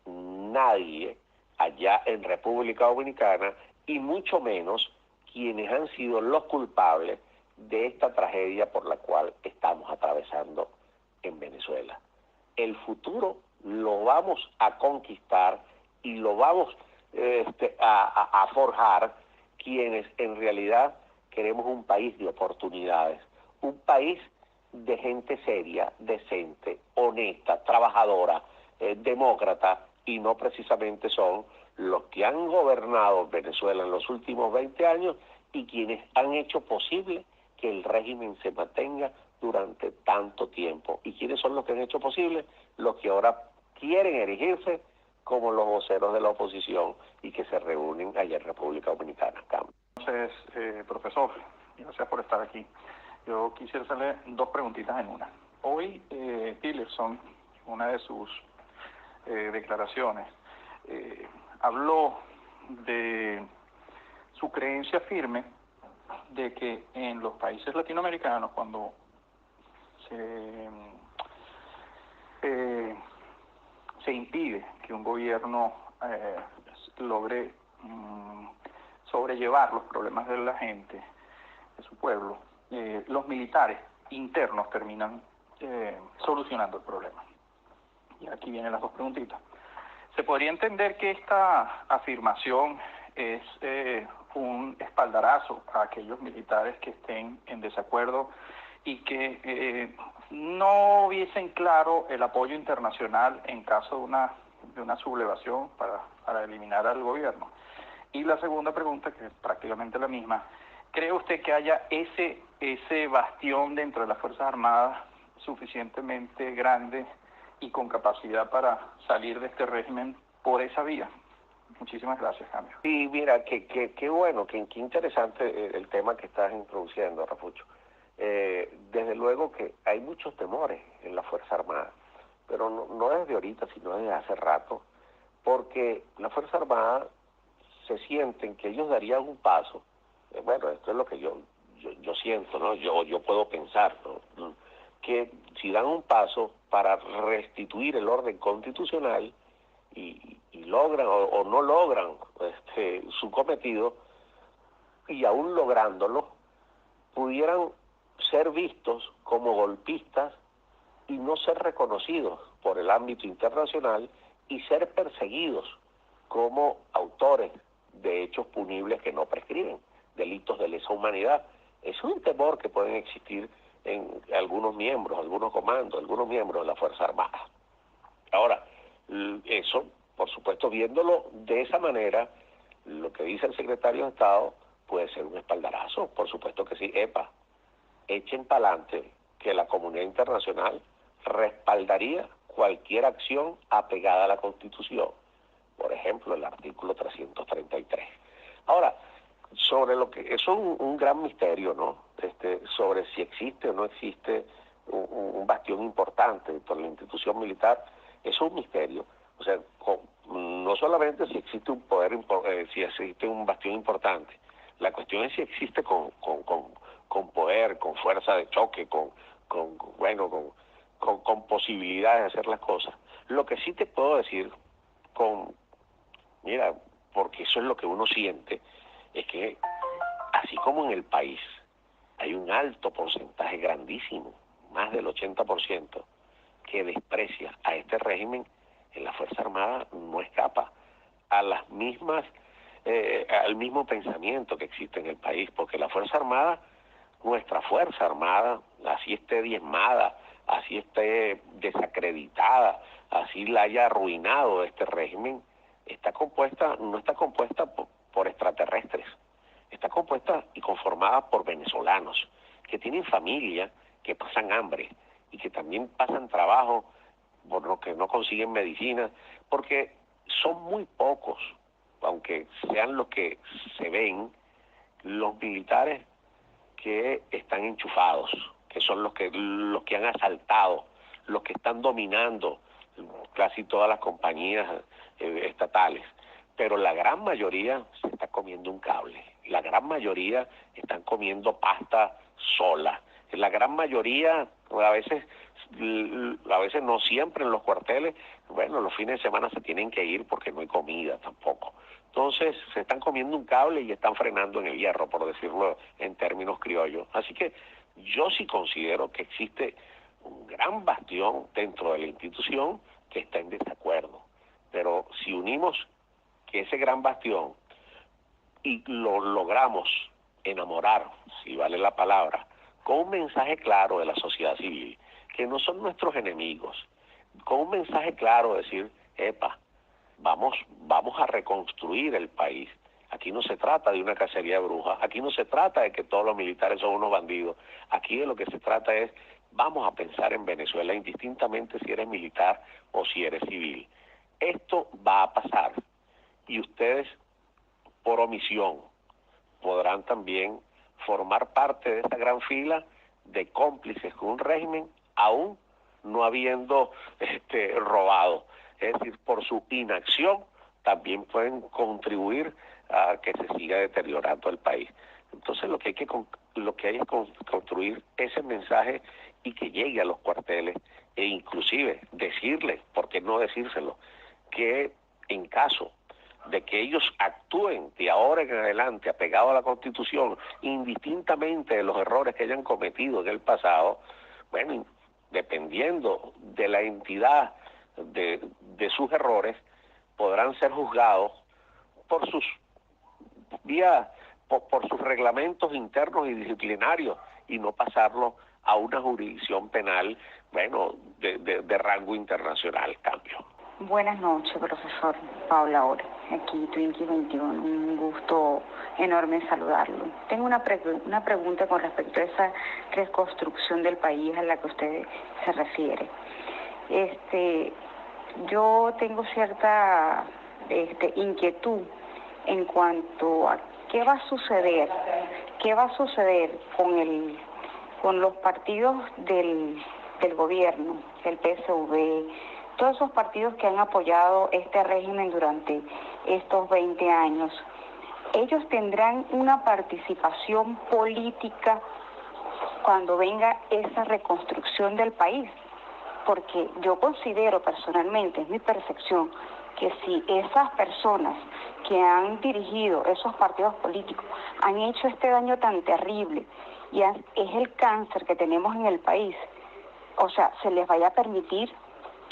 nadie allá en República Dominicana y mucho menos quienes han sido los culpables de esta tragedia por la cual estamos atravesando en Venezuela. El futuro lo vamos a conquistar y lo vamos a forjar quienes en realidad queremos un país de oportunidades, un país de gente seria, decente, honesta, trabajadora, demócrata, y no precisamente son los que han gobernado Venezuela en los últimos 20 años y quienes han hecho posible que el régimen se mantenga durante tanto tiempo. ¿Y quiénes son los que han hecho posible? Los que ahora quieren erigirse como los voceros de la oposición y que se reúnen allá en República Dominicana. Entonces, profesor, gracias por estar aquí. Yo quisiera hacerle 2 preguntitas en una. Hoy, Tillerson, una de sus declaraciones, habló de su creencia firme de que en los países latinoamericanos, cuando se impide que un gobierno logre sobrellevar los problemas de la gente, de su pueblo, los militares internos terminan solucionando el problema. Y aquí vienen las 2 preguntitas. ¿Se podría entender que esta afirmación es un espaldarazo a aquellos militares que estén en desacuerdo y que no hubiesen claro el apoyo internacional en caso de una sublevación para eliminar al gobierno? Y la segunda pregunta, que es prácticamente la misma, ¿cree usted que haya ese bastión dentro de las Fuerzas Armadas suficientemente grande y con capacidad para salir de este régimen por esa vía? Muchísimas gracias, Jaime. Sí, mira, qué bueno, qué interesante el tema que estás introduciendo, Rafucho. Desde luego que hay muchos temores en la Fuerza Armada, pero no desde ahorita, sino desde hace rato, porque la Fuerza Armada se sienten que ellos darían un paso bueno, esto es lo que yo siento, ¿no? Yo puedo pensar, ¿no? Que si dan un paso para restituir el orden constitucional y logran o no logran su cometido, y aún lográndolo, pudieran ser vistos como golpistas y no ser reconocidos por el ámbito internacional y ser perseguidos como autores de hechos punibles que no prescriben, delitos de lesa humanidad. Es un temor que pueden existir en algunos miembros, algunos comandos, algunos miembros de la Fuerza Armada. Ahora, eso, por supuesto, viéndolo de esa manera, lo que dice el secretario de Estado puede ser un espaldarazo, por supuesto que sí. Echen para adelante, que la comunidad internacional respaldaría cualquier acción apegada a la Constitución, por ejemplo, el artículo 333. Ahora, sobre lo que eso es un gran misterio, ¿no? Sobre si existe o no existe un bastión importante por la institución militar, eso es un misterio. O sea, no solamente si existe un poder, si existe un bastión importante, la cuestión es si existe con poder, con fuerza de choque, con posibilidades de hacer las cosas. Lo que sí te puedo decir, mira, porque eso es lo que uno siente, es que así como en el país hay un alto porcentaje grandísimo, más del 80%, que desprecia a este régimen, en la Fuerza Armada no escapa a las mismas, al mismo pensamiento que existe en el país, porque la Fuerza Armada, nuestra Fuerza Armada, así esté diezmada, así esté desacreditada, así la haya arruinado este régimen, no está compuesta por extraterrestres, está compuesta y conformada por venezolanos que tienen familia, que pasan hambre y que también pasan trabajo por lo que no consiguen medicina, porque son muy pocos, aunque sean los que se ven, los militares que están enchufados, que son los que han asaltado, los que están dominando casi todas las compañías estatales. Pero la gran mayoría se está comiendo un cable, la gran mayoría están comiendo pasta sola, la gran mayoría a veces no siempre en los cuarteles, bueno, los fines de semana se tienen que ir porque no hay comida tampoco. Entonces se están comiendo un cable y están frenando en el hierro, por decirlo en términos criollos. Así que yo sí considero que existe un gran bastión dentro de la institución que está en desacuerdo. Pero si unimos que ese gran bastión y lo logramos enamorar, si vale la palabra, con un mensaje claro de la sociedad civil, que no son nuestros enemigos, con un mensaje claro, decir, vamos a reconstruir el país. Aquí no se trata de una cacería de brujas, aquí no se trata de que todos los militares son unos bandidos, aquí de lo que se trata es, vamos a pensar en Venezuela indistintamente si eres militar o si eres civil. Esto va a pasar y ustedes, por omisión, podrán también formar parte de esa gran fila de cómplices con un régimen aún no habiendo robado. Es decir, por su inacción también pueden contribuir a que se siga deteriorando el país. Entonces lo que hay es construir ese mensaje y que llegue a los cuarteles e inclusive decirles, ¿por qué no decírselo?, que en caso de que ellos actúen de ahora en adelante apegado a la Constitución, indistintamente de los errores que hayan cometido en el pasado, bueno, dependiendo de la entidad de sus errores, podrán ser juzgados por sus por sus reglamentos internos y disciplinarios y no pasarlo a una jurisdicción penal, bueno, de rango internacional. Cambio. Buenas noches, profesor Paula Ore, aquí Twinkie 21, un gusto enorme saludarlo. Tengo una pregunta con respecto a esa reconstrucción del país a la que usted se refiere. Yo tengo cierta inquietud en cuanto a qué va a suceder con los partidos del gobierno, el PSV, todos esos partidos que han apoyado este régimen durante estos 20 años, ellos tendrán una participación política cuando venga esa reconstrucción del país, porque yo considero personalmente, es mi percepción, que si esas personas que han dirigido esos partidos políticos han hecho este daño tan terrible y es el cáncer que tenemos en el país, o sea, se les vaya a permitir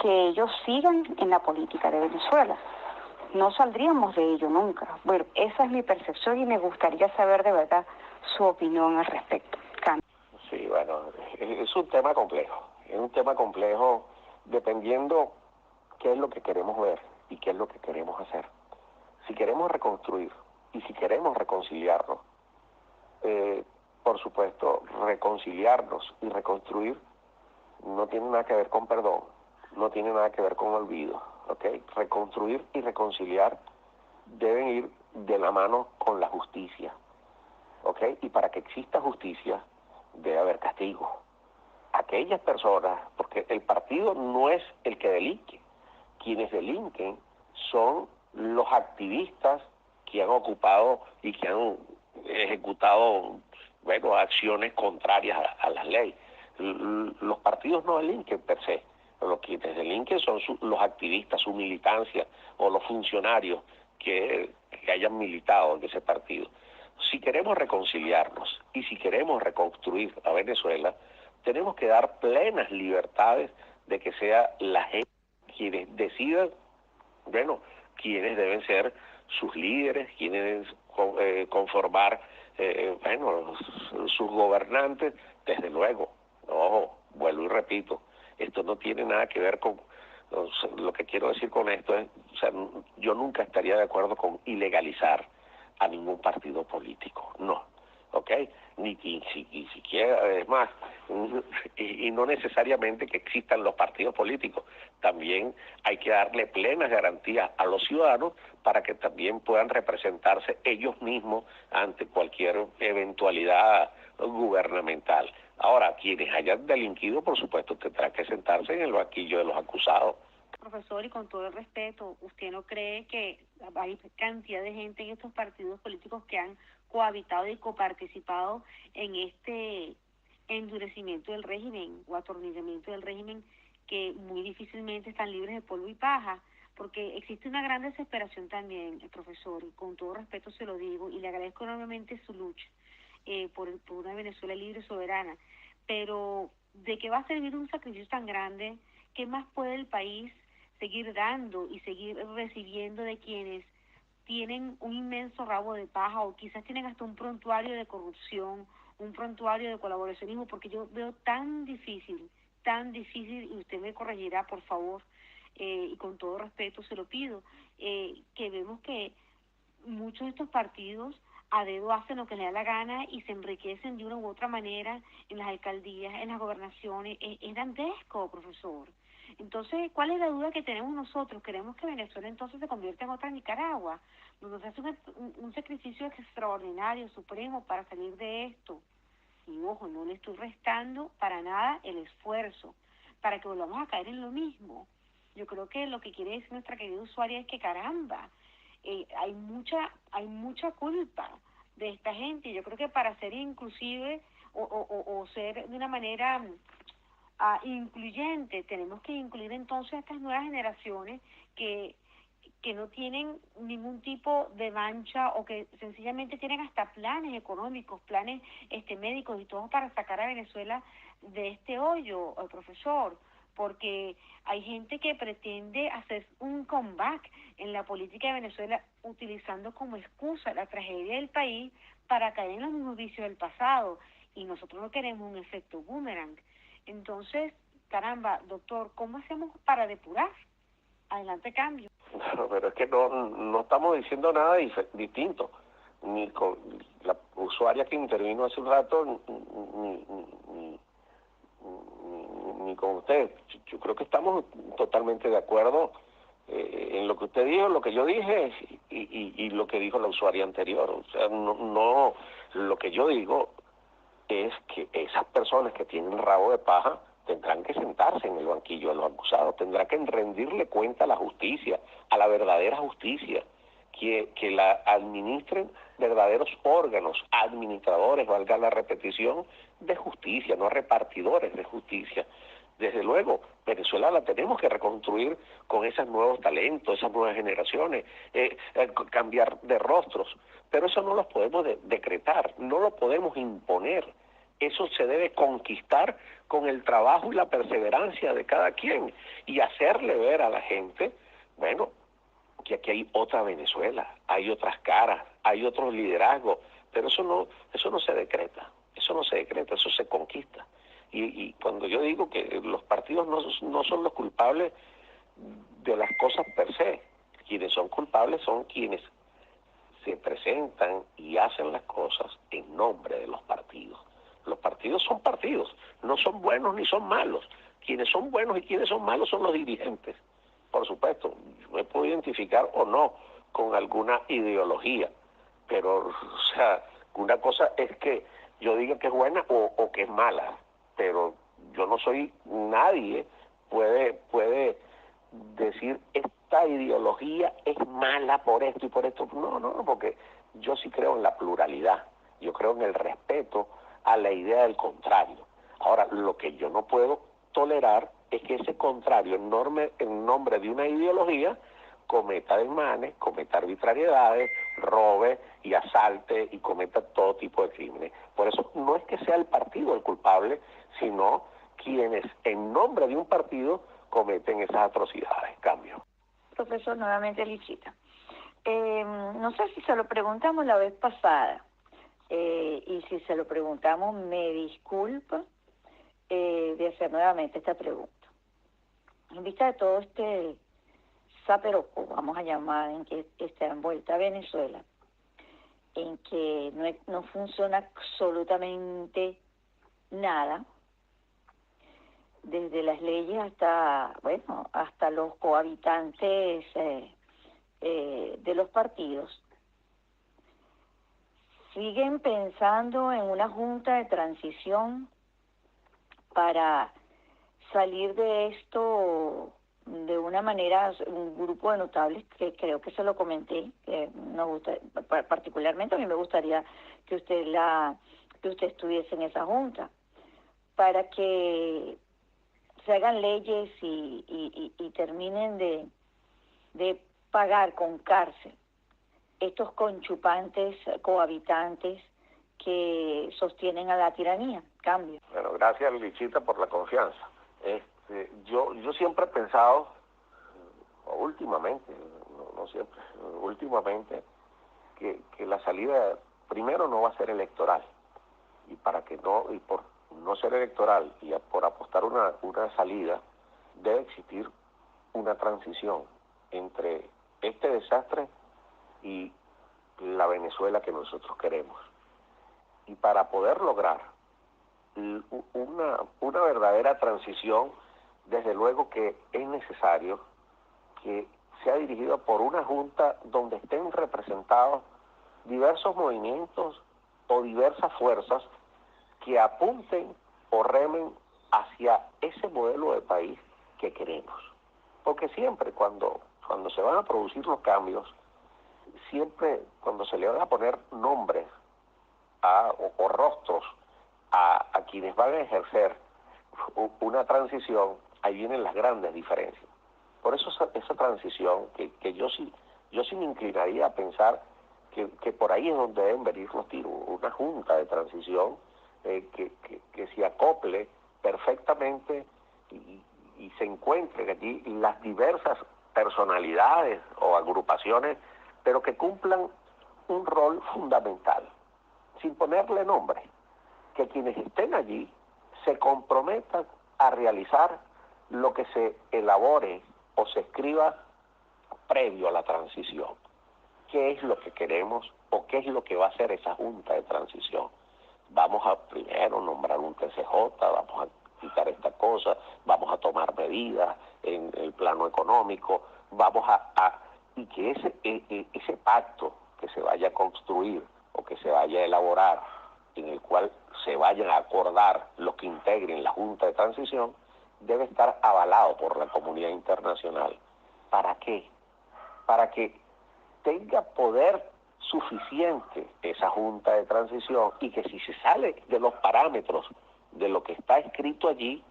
que ellos sigan en la política de Venezuela. No saldríamos de ello nunca. Bueno, esa es mi percepción y me gustaría saber de verdad su opinión al respecto. Sí, bueno, es un tema complejo. Es un tema complejo dependiendo qué es lo que queremos ver y qué es lo que queremos hacer. Si queremos reconstruir y si queremos reconciliarnos, por supuesto, reconciliarnos y reconstruir no tiene nada que ver con perdón, no tiene nada que ver con olvido, ¿ok? Reconstruir y reconciliar deben ir de la mano con la justicia, ¿ok? Y para que exista justicia debe haber castigo. Aquellas personas, porque el partido no es el que delinque, quienes delinquen son los activistas que han ocupado y que han ejecutado, bueno, acciones contrarias a las leyes. Los partidos no delinquen per se, los que delinquen son los activistas, su militancia o los funcionarios que hayan militado en ese partido. Si queremos reconciliarnos y si queremos reconstruir a Venezuela, tenemos que dar plenas libertades de que sea la gente quienes decidan, bueno, quiénes deben ser sus líderes, quiénes deben conformar, bueno, sus gobernantes, desde luego. Ojo, vuelvo y repito, esto no tiene nada que ver con, lo que quiero decir con esto es, o sea, yo nunca estaría de acuerdo con ilegalizar a ningún partido político, no, ¿ok? Ni siquiera, es más, y no necesariamente que existan los partidos políticos, también hay que darle plenas garantías a los ciudadanos para que también puedan representarse ellos mismos ante cualquier eventualidad gubernamental. Ahora, quienes hayan delinquido, por supuesto, tendrán que sentarse en el banquillo de los acusados. Profesor, y con todo el respeto, ¿usted no cree que hay cantidad de gente en estos partidos políticos que han cohabitado y coparticipado en este endurecimiento del régimen o atornillamiento del régimen, que muy difícilmente están libres de polvo y paja? Porque existe una gran desesperación también, profesor, y con todo respeto se lo digo, y le agradezco enormemente su lucha por una Venezuela libre y soberana, pero ¿de qué va a servir un sacrificio tan grande? ¿Qué más puede el país seguir dando y seguir recibiendo de quienes tienen un inmenso rabo de paja o quizás tienen hasta un prontuario de corrupción, un prontuario de colaboracionismo? Porque yo veo tan difícil, y usted me corregirá, por favor, y con todo respeto se lo pido, que vemos que muchos de estos partidos a dedo hacen lo que les da la gana y se enriquecen de una u otra manera en las alcaldías, en las gobernaciones. Es dantesco, profesor. Entonces, ¿cuál es la duda que tenemos nosotros? Queremos que Venezuela entonces se convierta en otra Nicaragua, donde se hace un sacrificio extraordinario, supremo, para salir de esto. Y ojo, no le estoy restando para nada el esfuerzo, para que volvamos a caer en lo mismo. Yo creo que lo que quiere decir nuestra querida usuaria es que, caramba, hay mucha culpa de esta gente. Yo creo que para ser inclusive o ser de una manera incluyente, tenemos que incluir entonces a estas nuevas generaciones que no tienen ningún tipo de mancha o que sencillamente tienen hasta planes económicos, planes médicos y todo para sacar a Venezuela de este hoyo, profesor, porque hay gente que pretende hacer un comeback en la política de Venezuela utilizando como excusa la tragedia del país para caer en los mismos vicios del pasado, y nosotros no queremos un efecto boomerang. Entonces, caramba, doctor, ¿cómo hacemos para depurar? Adelante, cambio. No, pero es que no estamos diciendo nada distinto, ni con la usuaria que intervino hace un rato, ni con usted. Yo creo que estamos totalmente de acuerdo en lo que usted dijo, lo que yo dije y lo que dijo la usuaria anterior. O sea, no lo que yo digo es que esas personas que tienen rabo de paja tendrán que sentarse en el banquillo de los acusados, tendrán que rendirle cuenta a la justicia, a la verdadera justicia, que la administren verdaderos órganos, administradores, valga la repetición, de justicia, no repartidores de justicia. Desde luego, Venezuela la tenemos que reconstruir con esos nuevos talentos, esas nuevas generaciones, cambiar de rostros, pero eso no lo podemos decretar, no lo podemos imponer. Eso se debe conquistar con el trabajo y la perseverancia de cada quien y hacerle ver a la gente, bueno, que aquí hay otra Venezuela, hay otras caras, hay otros liderazgos, pero eso no se decreta, eso se conquista. Y cuando yo digo que los partidos no son los culpables de las cosas per se, quienes son culpables son quienes se presentan y hacen las cosas en nombre de los partidos. Los partidos son partidos, no son buenos ni son malos. Quienes son buenos y quienes son malos son los dirigentes. Por supuesto, me puedo identificar o no con alguna ideología, pero, o sea, una cosa es que yo diga que es buena o que es mala, pero yo no soy nadie puede decir esta ideología es mala por esto y por esto. No, porque yo sí creo en la pluralidad, yo creo en el respeto a la idea del contrario. Ahora, lo que yo no puedo tolerar es que ese contrario, en nombre de una ideología, cometa desmanes, cometa arbitrariedades, robe y asalte y cometa todo tipo de crímenes. Por eso no es que sea el partido el culpable, sino quienes en nombre de un partido cometen esas atrocidades. Cambio. Profesor, nuevamente Lichita. No sé si se lo preguntamos la vez pasada, y si se lo preguntamos, me disculpa de hacer nuevamente esta pregunta. En vista de todo este zaperoco, vamos a llamar, en que está envuelta Venezuela, en que no funciona absolutamente nada, desde las leyes hasta los cohabitantes de los partidos, siguen pensando en una junta de transición para salir de esto de una manera. Un grupo de notables, que creo que se lo comenté, que nos gusta, particularmente a mí me gustaría que usted estuviese en esa junta, para que se hagan leyes y terminen de pagar con cárcel estos conchupantes cohabitantes que sostienen a la tiranía. Cambio. Bueno, gracias Lichita por la confianza. Yo siempre he pensado, últimamente, no siempre, últimamente, que la salida primero no va a ser electoral, y por no ser electoral y por apostar una salida, debe existir una transición entre este desastre y la Venezuela que nosotros queremos. Y para poder lograr una verdadera transición, desde luego que es necesario que sea dirigida por una junta donde estén representados diversos movimientos o diversas fuerzas que apunten o remen hacia ese modelo de país que queremos. Porque siempre cuando se van a producir los cambios, siempre cuando se le van a poner nombres o rostros a quienes van a ejercer una transición, ahí vienen las grandes diferencias. Por eso esa transición, que yo sí me inclinaría a pensar que por ahí es donde deben venir los tiros, una junta de transición que se acople perfectamente y se encuentren allí las diversas personalidades o agrupaciones, pero que cumplan un rol fundamental, sin ponerle nombre, que quienes estén allí se comprometan a realizar lo que se elabore o se escriba previo a la transición. ¿Qué es lo que queremos o qué es lo que va a hacer esa junta de transición? Vamos a primero nombrar un TCJ, vamos a quitar esta cosa, vamos a tomar medidas en el plano económico, y que ese pacto que se vaya a construir o que se vaya a elaborar, en el cual se vayan a acordar los que integren la Junta de Transición, debe estar avalado por la comunidad internacional. ¿Para qué? Para que tenga poder suficiente esa Junta de Transición y que si se sale de los parámetros de lo que está escrito allí,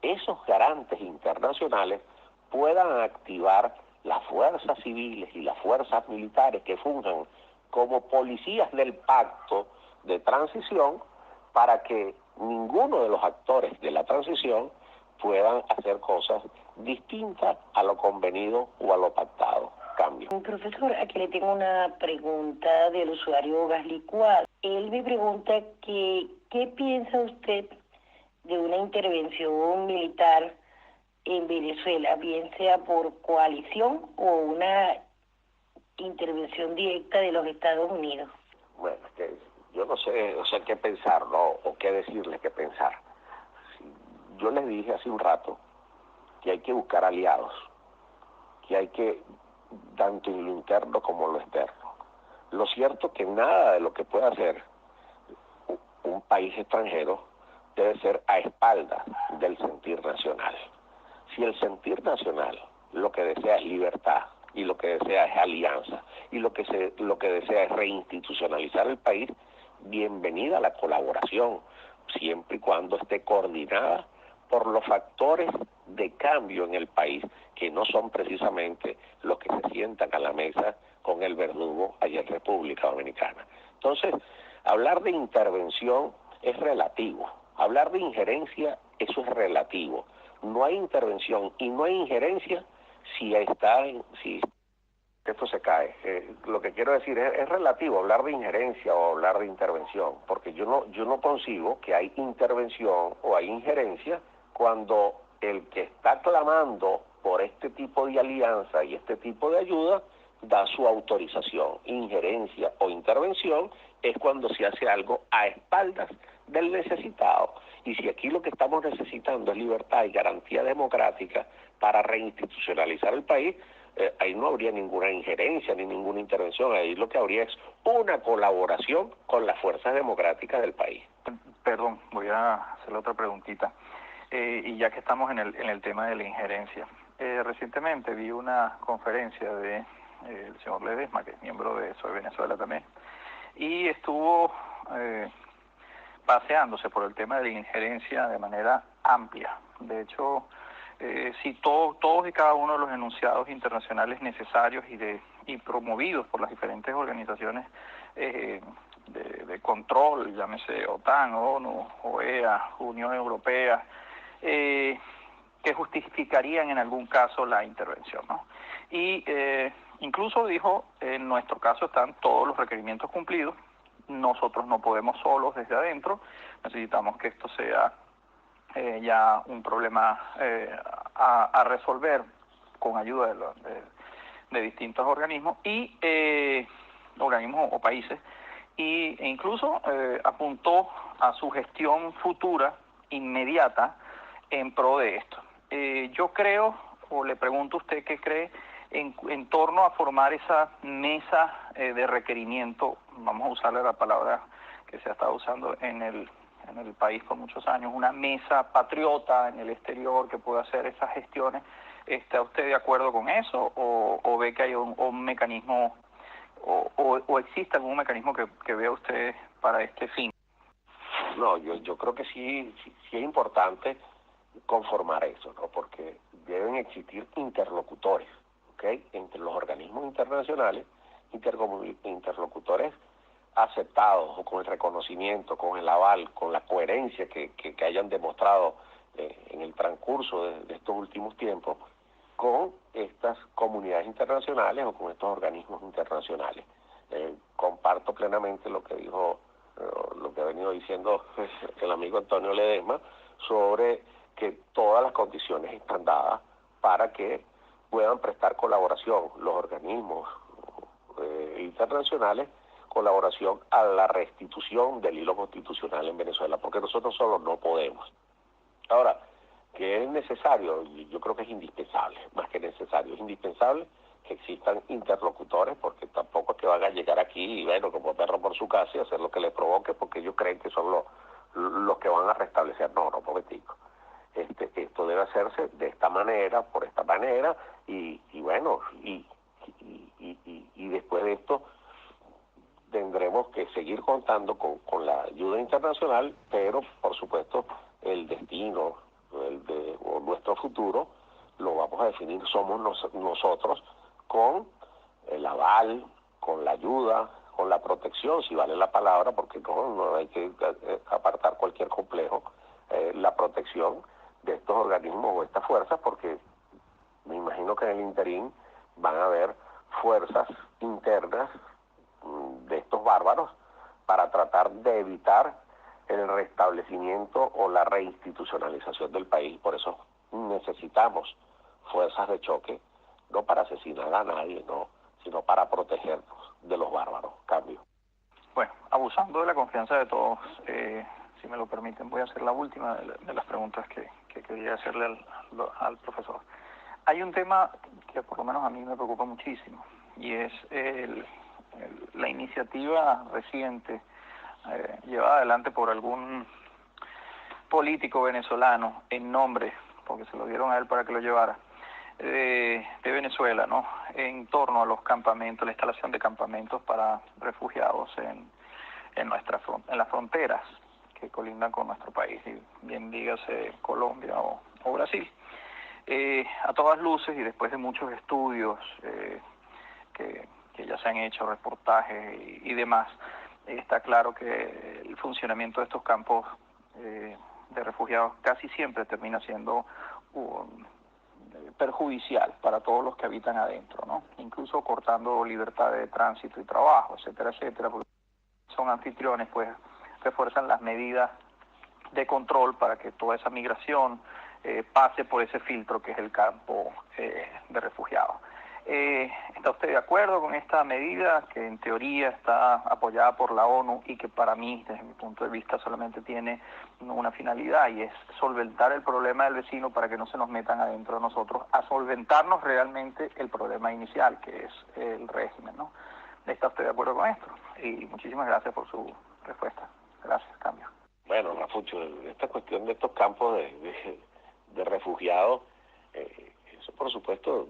esos garantes internacionales puedan activar las fuerzas civiles y las fuerzas militares que funjan como policías del pacto de transición para que ninguno de los actores de la transición puedan hacer cosas distintas a lo convenido o a lo pactado. Cambio. Profesor, aquí le tengo una pregunta del usuario Gaslicuado. Él me pregunta que, ¿qué piensa usted de una intervención militar en Venezuela, bien sea por coalición o una intervención directa de los Estados Unidos? Bueno, que yo no sé, qué pensar, ¿no? O qué decirles que pensar. Yo les dije hace un rato que hay que buscar aliados, que hay que, tanto en lo interno como en lo externo. Lo cierto es que nada de lo que pueda hacer un país extranjero debe ser a espaldas del sentir nacional. Si el sentir nacional lo que desea es libertad y lo que desea es alianza y lo que desea es reinstitucionalizar el país, bienvenida a la colaboración, siempre y cuando esté coordinada por los factores de cambio en el país, que no son precisamente los que se sientan a la mesa con el verdugo allá en República Dominicana. Entonces, hablar de intervención es relativo, hablar de injerencia, eso es relativo. No hay intervención y no hay injerencia si esto se cae. Lo que quiero decir es relativo hablar de injerencia o hablar de intervención, porque yo no concibo que hay intervención o hay injerencia cuando el que está clamando por este tipo de alianza y este tipo de ayuda da su autorización. Injerencia o intervención es cuando se hace algo a espaldas del necesitado. Y si aquí lo que estamos necesitando es libertad y garantía democrática para reinstitucionalizar el país, ahí no habría ninguna injerencia ni ninguna intervención. Ahí lo que habría es una colaboración con las fuerzas democráticas del país. Perdón, voy a hacerle otra preguntita. Y ya que estamos en el tema de la injerencia, recientemente vi una conferencia de el señor Ledesma, que es miembro de Soy Venezuela también, y estuvo paseándose por el tema de la injerencia de manera amplia. De hecho, citó todos y cada uno de los enunciados internacionales necesarios y promovidos por las diferentes organizaciones de control, llámese OTAN, ONU, OEA, Unión Europea, que justificarían en algún caso la intervención, ¿no? Y incluso dijo, en nuestro caso están todos los requerimientos cumplidos, nosotros no podemos solos desde adentro, necesitamos que esto sea ya un problema a resolver con ayuda de distintos organismos organismos o países, e incluso apuntó a su gestión futura, inmediata, en pro de esto. Yo creo, o le pregunto a usted qué cree, en torno a formar esa mesa de requerimiento, vamos a usarle la palabra que se ha estado usando en el país por muchos años, una mesa patriota en el exterior que pueda hacer esas gestiones. ¿Está usted de acuerdo con eso o ve que hay un mecanismo o existe algún mecanismo que vea usted para este fin? No, yo creo que sí es importante conformar eso, ¿no? Porque deben existir interlocutores, ¿ok? Entre los organismos internacionales, interlocutores aceptados o con el reconocimiento, con el aval, con la coherencia que hayan demostrado en el transcurso de estos últimos tiempos con estas comunidades internacionales o con estos organismos internacionales. Comparto plenamente lo que dijo, lo que ha venido diciendo el amigo Antonio Ledesma sobre que todas las condiciones están dadas para que puedan prestar colaboración los organismos internacionales, colaboración a la restitución del hilo constitucional en Venezuela, porque nosotros solos no podemos. Ahora, que es necesario, yo creo que es indispensable, más que necesario, es indispensable que existan interlocutores, porque tampoco es que van a llegar aquí y bueno, como perro por su casa y hacer lo que les provoque, porque ellos creen que son los que van a restablecer. No, momentico. Esto debe hacerse de esta manera, por esta manera, y bueno, y y después de esto tendremos que seguir contando con la ayuda internacional, pero por supuesto el destino o nuestro futuro lo vamos a definir somos nosotros, con el aval, con la ayuda, con la protección, si vale la palabra, porque no hay que apartar cualquier complejo, la protección de estos organismos o estas fuerzas, porque me imagino que en el interín van a haber fuerzas internas de estos bárbaros para tratar de evitar el restablecimiento o la reinstitucionalización del país. Por eso necesitamos fuerzas de choque, no para asesinar a nadie, no, sino para protegernos de los bárbaros. Cambio. Bueno, abusando de la confianza de todos, si me lo permiten, voy a hacer la última de las preguntas que quería hacerle al profesor. Hay un tema que por lo menos a mí me preocupa muchísimo, y es la iniciativa reciente llevada adelante por algún político venezolano en nombre, porque se lo dieron a él para que lo llevara, de Venezuela, ¿no? En torno a los campamentos, la instalación de campamentos para refugiados en las fronteras que colindan con nuestro país, y bien dígase Colombia o Brasil. A todas luces, y después de muchos estudios que ya se han hecho, reportajes y demás, está claro que el funcionamiento de estos campos de refugiados casi siempre termina siendo perjudicial para todos los que habitan adentro, ¿no? Incluso cortando libertad de tránsito y trabajo, etcétera, etcétera, porque son anfitriones, pues refuerzan las medidas de control para que toda esa migración pase por ese filtro que es el campo de refugiados. ¿Está usted de acuerdo con esta medida que en teoría está apoyada por la ONU y que para mí, desde mi punto de vista, solamente tiene una finalidad, y es solventar el problema del vecino para que no se nos metan adentro de nosotros, a solventarnos realmente el problema inicial, que es el régimen, ¿no? ¿Está usted de acuerdo con esto? Y muchísimas gracias por su respuesta. Gracias, cambio. Bueno, Rafucho, esta cuestión de estos campos de refugiados, eso por supuesto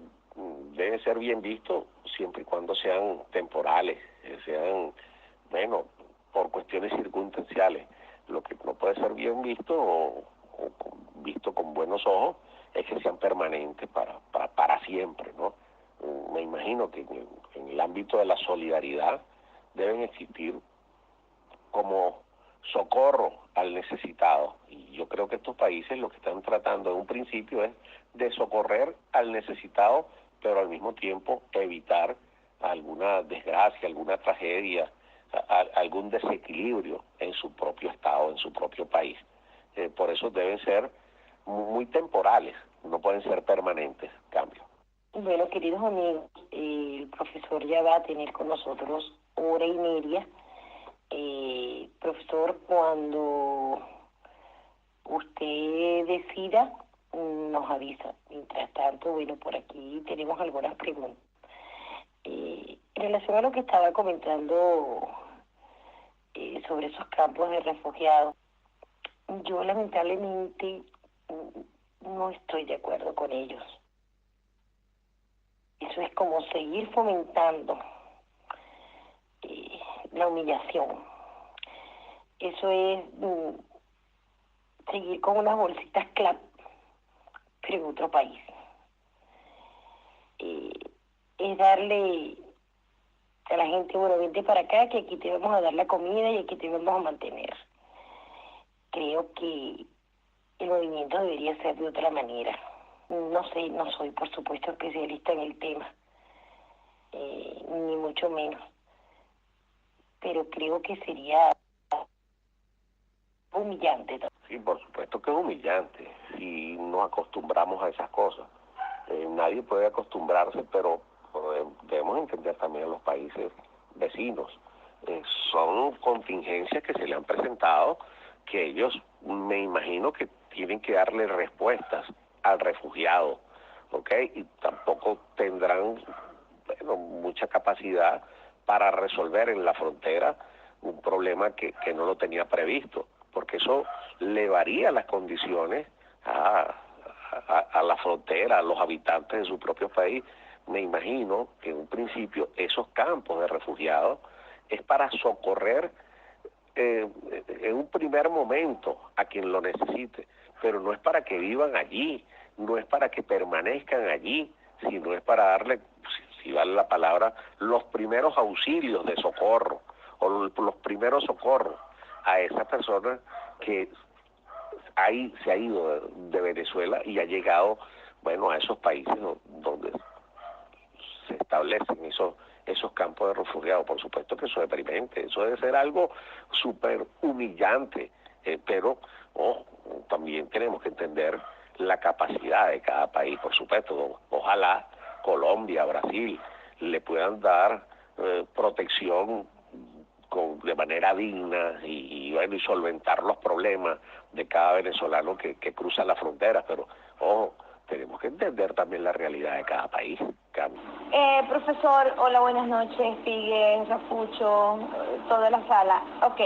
debe ser bien visto siempre y cuando sean temporales, sean, bueno, por cuestiones circunstanciales. Lo que no puede ser bien visto o visto con buenos ojos es que sean permanentes para siempre, ¿no? Me imagino que en el ámbito de la solidaridad deben existir como socorro al necesitado, y yo creo que estos países lo que están tratando en un principio es de socorrer al necesitado, pero al mismo tiempo evitar alguna desgracia, alguna tragedia, algún desequilibrio en su propio estado, en su propio país. Por eso deben ser muy temporales, no pueden ser permanentes. Cambio. Bueno, queridos amigos, el profesor ya va a tener con nosotros hora y media. Profesor, cuando usted decida, nos avisa. Mientras tanto, bueno, por aquí tenemos algunas preguntas. En relación a lo que estaba comentando sobre esos campos de refugiados, yo lamentablemente no estoy de acuerdo con ellos. Eso es como seguir fomentando la humillación. Eso es seguir con unas bolsitas clap, pero en otro país. Es darle a la gente, bueno, vente para acá, que aquí te vamos a dar la comida y aquí te vamos a mantener. Creo que el movimiento debería ser de otra manera. No sé, no soy por supuesto especialista en el tema, ni mucho menos, pero creo que sería humillante. Sí, por supuesto que es humillante si nos acostumbramos a esas cosas. Nadie puede acostumbrarse, pero debemos entender también a los países vecinos. Son contingencias que se le han presentado, que ellos, me imagino que tienen que darle respuestas al refugiado, ¿ok? Y tampoco tendrán, bueno, mucha capacidad para resolver en la frontera un problema que no lo tenía previsto, porque eso le varía las condiciones a la frontera, a los habitantes de su propio país. me imagino que en un principio esos campos de refugiados es para socorrer en un primer momento a quien lo necesite, pero no es para que vivan allí, no es para que permanezcan allí, sino es para darle, si vale la palabra, los primeros auxilios de socorro o los primeros socorros a esa persona que ahí se ha ido de Venezuela y ha llegado, bueno, a esos países donde se establecen esos campos de refugiados. Por supuesto que eso es deprimente, eso debe ser algo súper humillante, pero también tenemos que entender la capacidad de cada país, por supuesto. Ojalá Colombia, Brasil le puedan dar protección de manera digna y bueno, y solventar los problemas de cada venezolano que cruza la frontera, pero ojo, tenemos que entender también la realidad de cada país. Profesor, hola, buenas noches, Figues, Rafucho, toda la sala. Ok,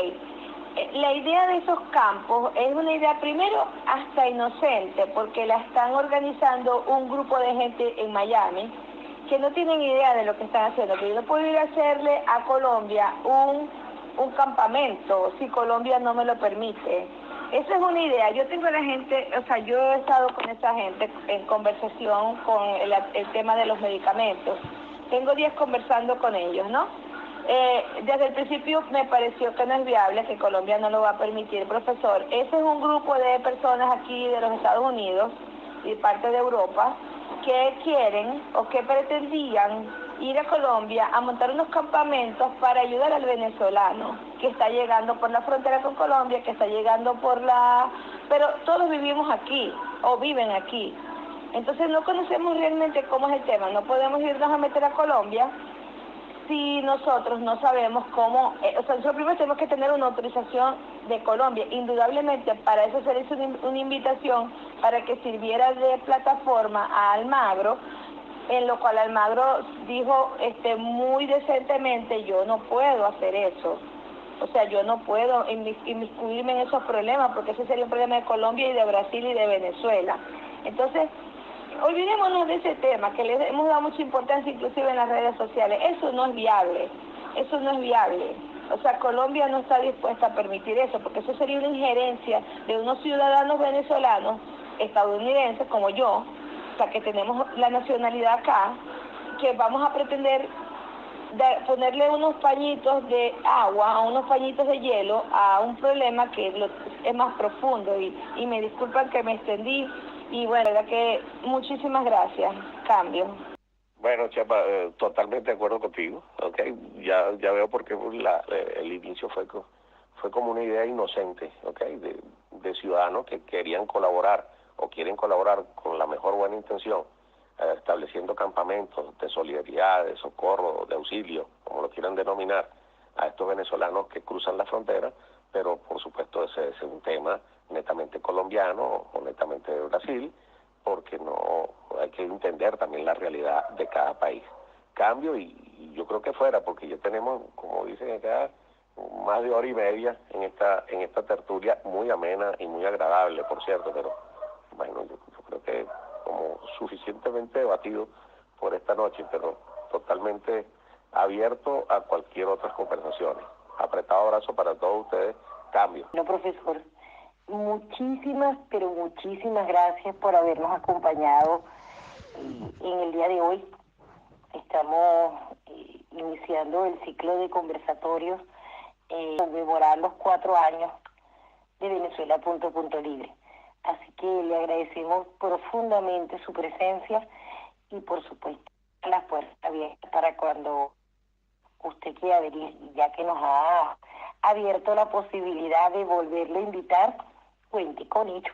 la idea de esos campos es una idea primero hasta inocente, porque la están organizando un grupo de gente en Miami que no tienen idea de lo que están haciendo, que yo no puedo ir a hacerle a Colombia un campamento si Colombia no me lo permite. Esa es una idea. Yo tengo a la gente, o sea, yo he estado con esa gente en conversación con el tema de los medicamentos. Tengo días conversando con ellos, ¿no? Desde el principio me pareció que no es viable, que Colombia no lo va a permitir, profesor. Ese es un grupo de personas aquí de los Estados Unidos y parte de Europa que quieren o que pretendían ir a Colombia a montar unos campamentos para ayudar al venezolano que está llegando por la frontera con Colombia, que está llegando pero todos vivimos aquí o viven aquí. Entonces no conocemos realmente cómo es el tema. No podemos irnos a meter a Colombia si nosotros no sabemos cómo, nosotros primero tenemos que tener una autorización de Colombia. Indudablemente para eso se le hizo una invitación para que sirviera de plataforma a Almagro, en lo cual Almagro dijo muy decentemente: yo no puedo hacer eso. O sea, yo no puedo inmiscuirme en esos problemas, porque ese sería un problema de Colombia y de Brasil y de Venezuela. Entonces, olvidémonos de ese tema, que le hemos dado mucha importancia inclusive en las redes sociales. Eso no es viable, eso no es viable. O sea, Colombia no está dispuesta a permitir eso, porque eso sería una injerencia de unos ciudadanos venezolanos, estadounidenses como yo, o sea, que tenemos la nacionalidad acá, que vamos a pretender ponerle unos pañitos de agua, a unos pañitos de hielo, a un problema que es más profundo. Y me disculpan que me extendí, y bueno, la verdad que muchísimas gracias. Cambio. Bueno, Chapa, totalmente de acuerdo contigo, okay. Ya veo por qué el inicio fue como una idea inocente, okay, de ciudadanos que querían colaborar o quieren colaborar con la mejor buena intención, estableciendo campamentos de solidaridad, de socorro, de auxilio, como lo quieran denominar, a estos venezolanos que cruzan la frontera, pero por supuesto ese es un tema netamente colombiano o netamente de Brasil, porque no hay que entender también la realidad de cada país. Cambio, y yo creo que fuera, porque ya tenemos, como dicen acá, más de hora y media en esta tertulia, muy amena y muy agradable, por cierto, pero bueno, yo creo que como suficientemente debatido por esta noche, pero totalmente abierto a cualquier otra conversación. Apretado abrazo para todos ustedes. Cambio. No, profesor, muchísimas, pero muchísimas gracias por habernos acompañado en el día de hoy. Estamos iniciando el ciclo de conversatorios, conmemorar los 4 años de Venezuela Punto Libre. Así que le agradecemos profundamente su presencia y, por supuesto, las puertas abiertas para cuando usted quiera venir, ya que nos ha abierto la posibilidad de volverle a invitar. Cuente con ello,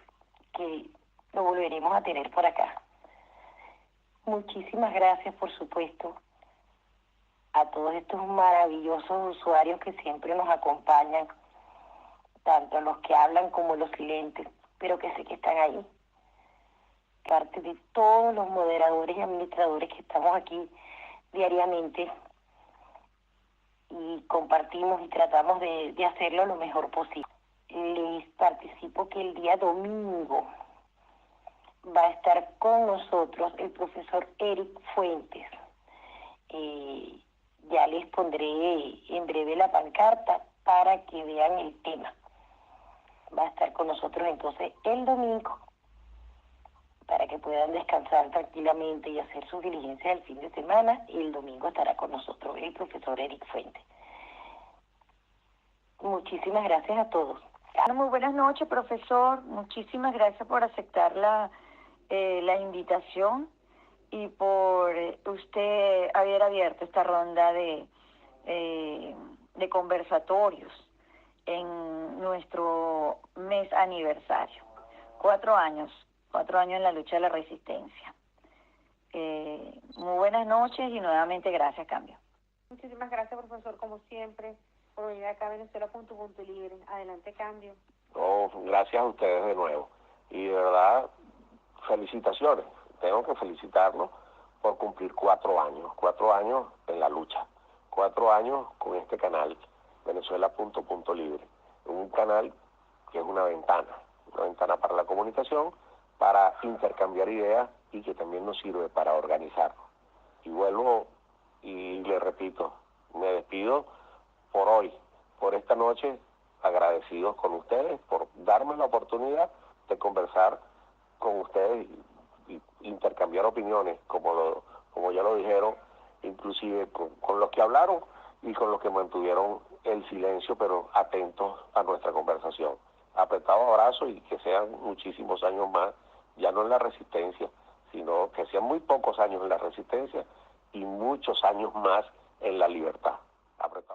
que lo volveremos a tener por acá. Muchísimas gracias, por supuesto, a todos estos maravillosos usuarios que siempre nos acompañan, tanto los que hablan como los silentes, pero que sé que están ahí. Parte de todos los moderadores y administradores que estamos aquí diariamente y compartimos y tratamos de hacerlo lo mejor posible. Les participo que el día domingo va a estar con nosotros el profesor Eric Fuentes. ya les pondré en breve la pancarta para que vean el tema. Va a estar con nosotros entonces el domingo para que puedan descansar tranquilamente y hacer sus diligencias el fin de semana. Y el domingo estará con nosotros el profesor Eric Fuentes. Muchísimas gracias a todos. Muy buenas noches, profesor. Muchísimas gracias por aceptar la invitación y por usted haber abierto esta ronda de conversatorios en nuestro mes aniversario. 4 años en la lucha de la resistencia. Muy buenas noches y nuevamente gracias, Cambio. Muchísimas gracias, profesor, como siempre, por venir acá a Venezuela.libre. Adelante, Cambio. No, gracias a ustedes de nuevo. Y de verdad, felicitaciones. Tengo que felicitarlos por cumplir 4 años. 4 años en la lucha. 4 años con este canal, Venezuela.libre. Un canal que es una ventana para la comunicación, para intercambiar ideas y que también nos sirve para organizarnos. Y vuelvo y le repito, me despido por hoy, por esta noche, agradecidos con ustedes por darme la oportunidad de conversar con ustedes y intercambiar opiniones, como ya lo dijeron, inclusive con los que hablaron y con los que mantuvieron el silencio, pero atentos a nuestra conversación. Apretado abrazo y que sean muchísimos años más, ya no en la resistencia, sino que sean muy pocos años en la resistencia y muchos años más en la libertad. Apretado.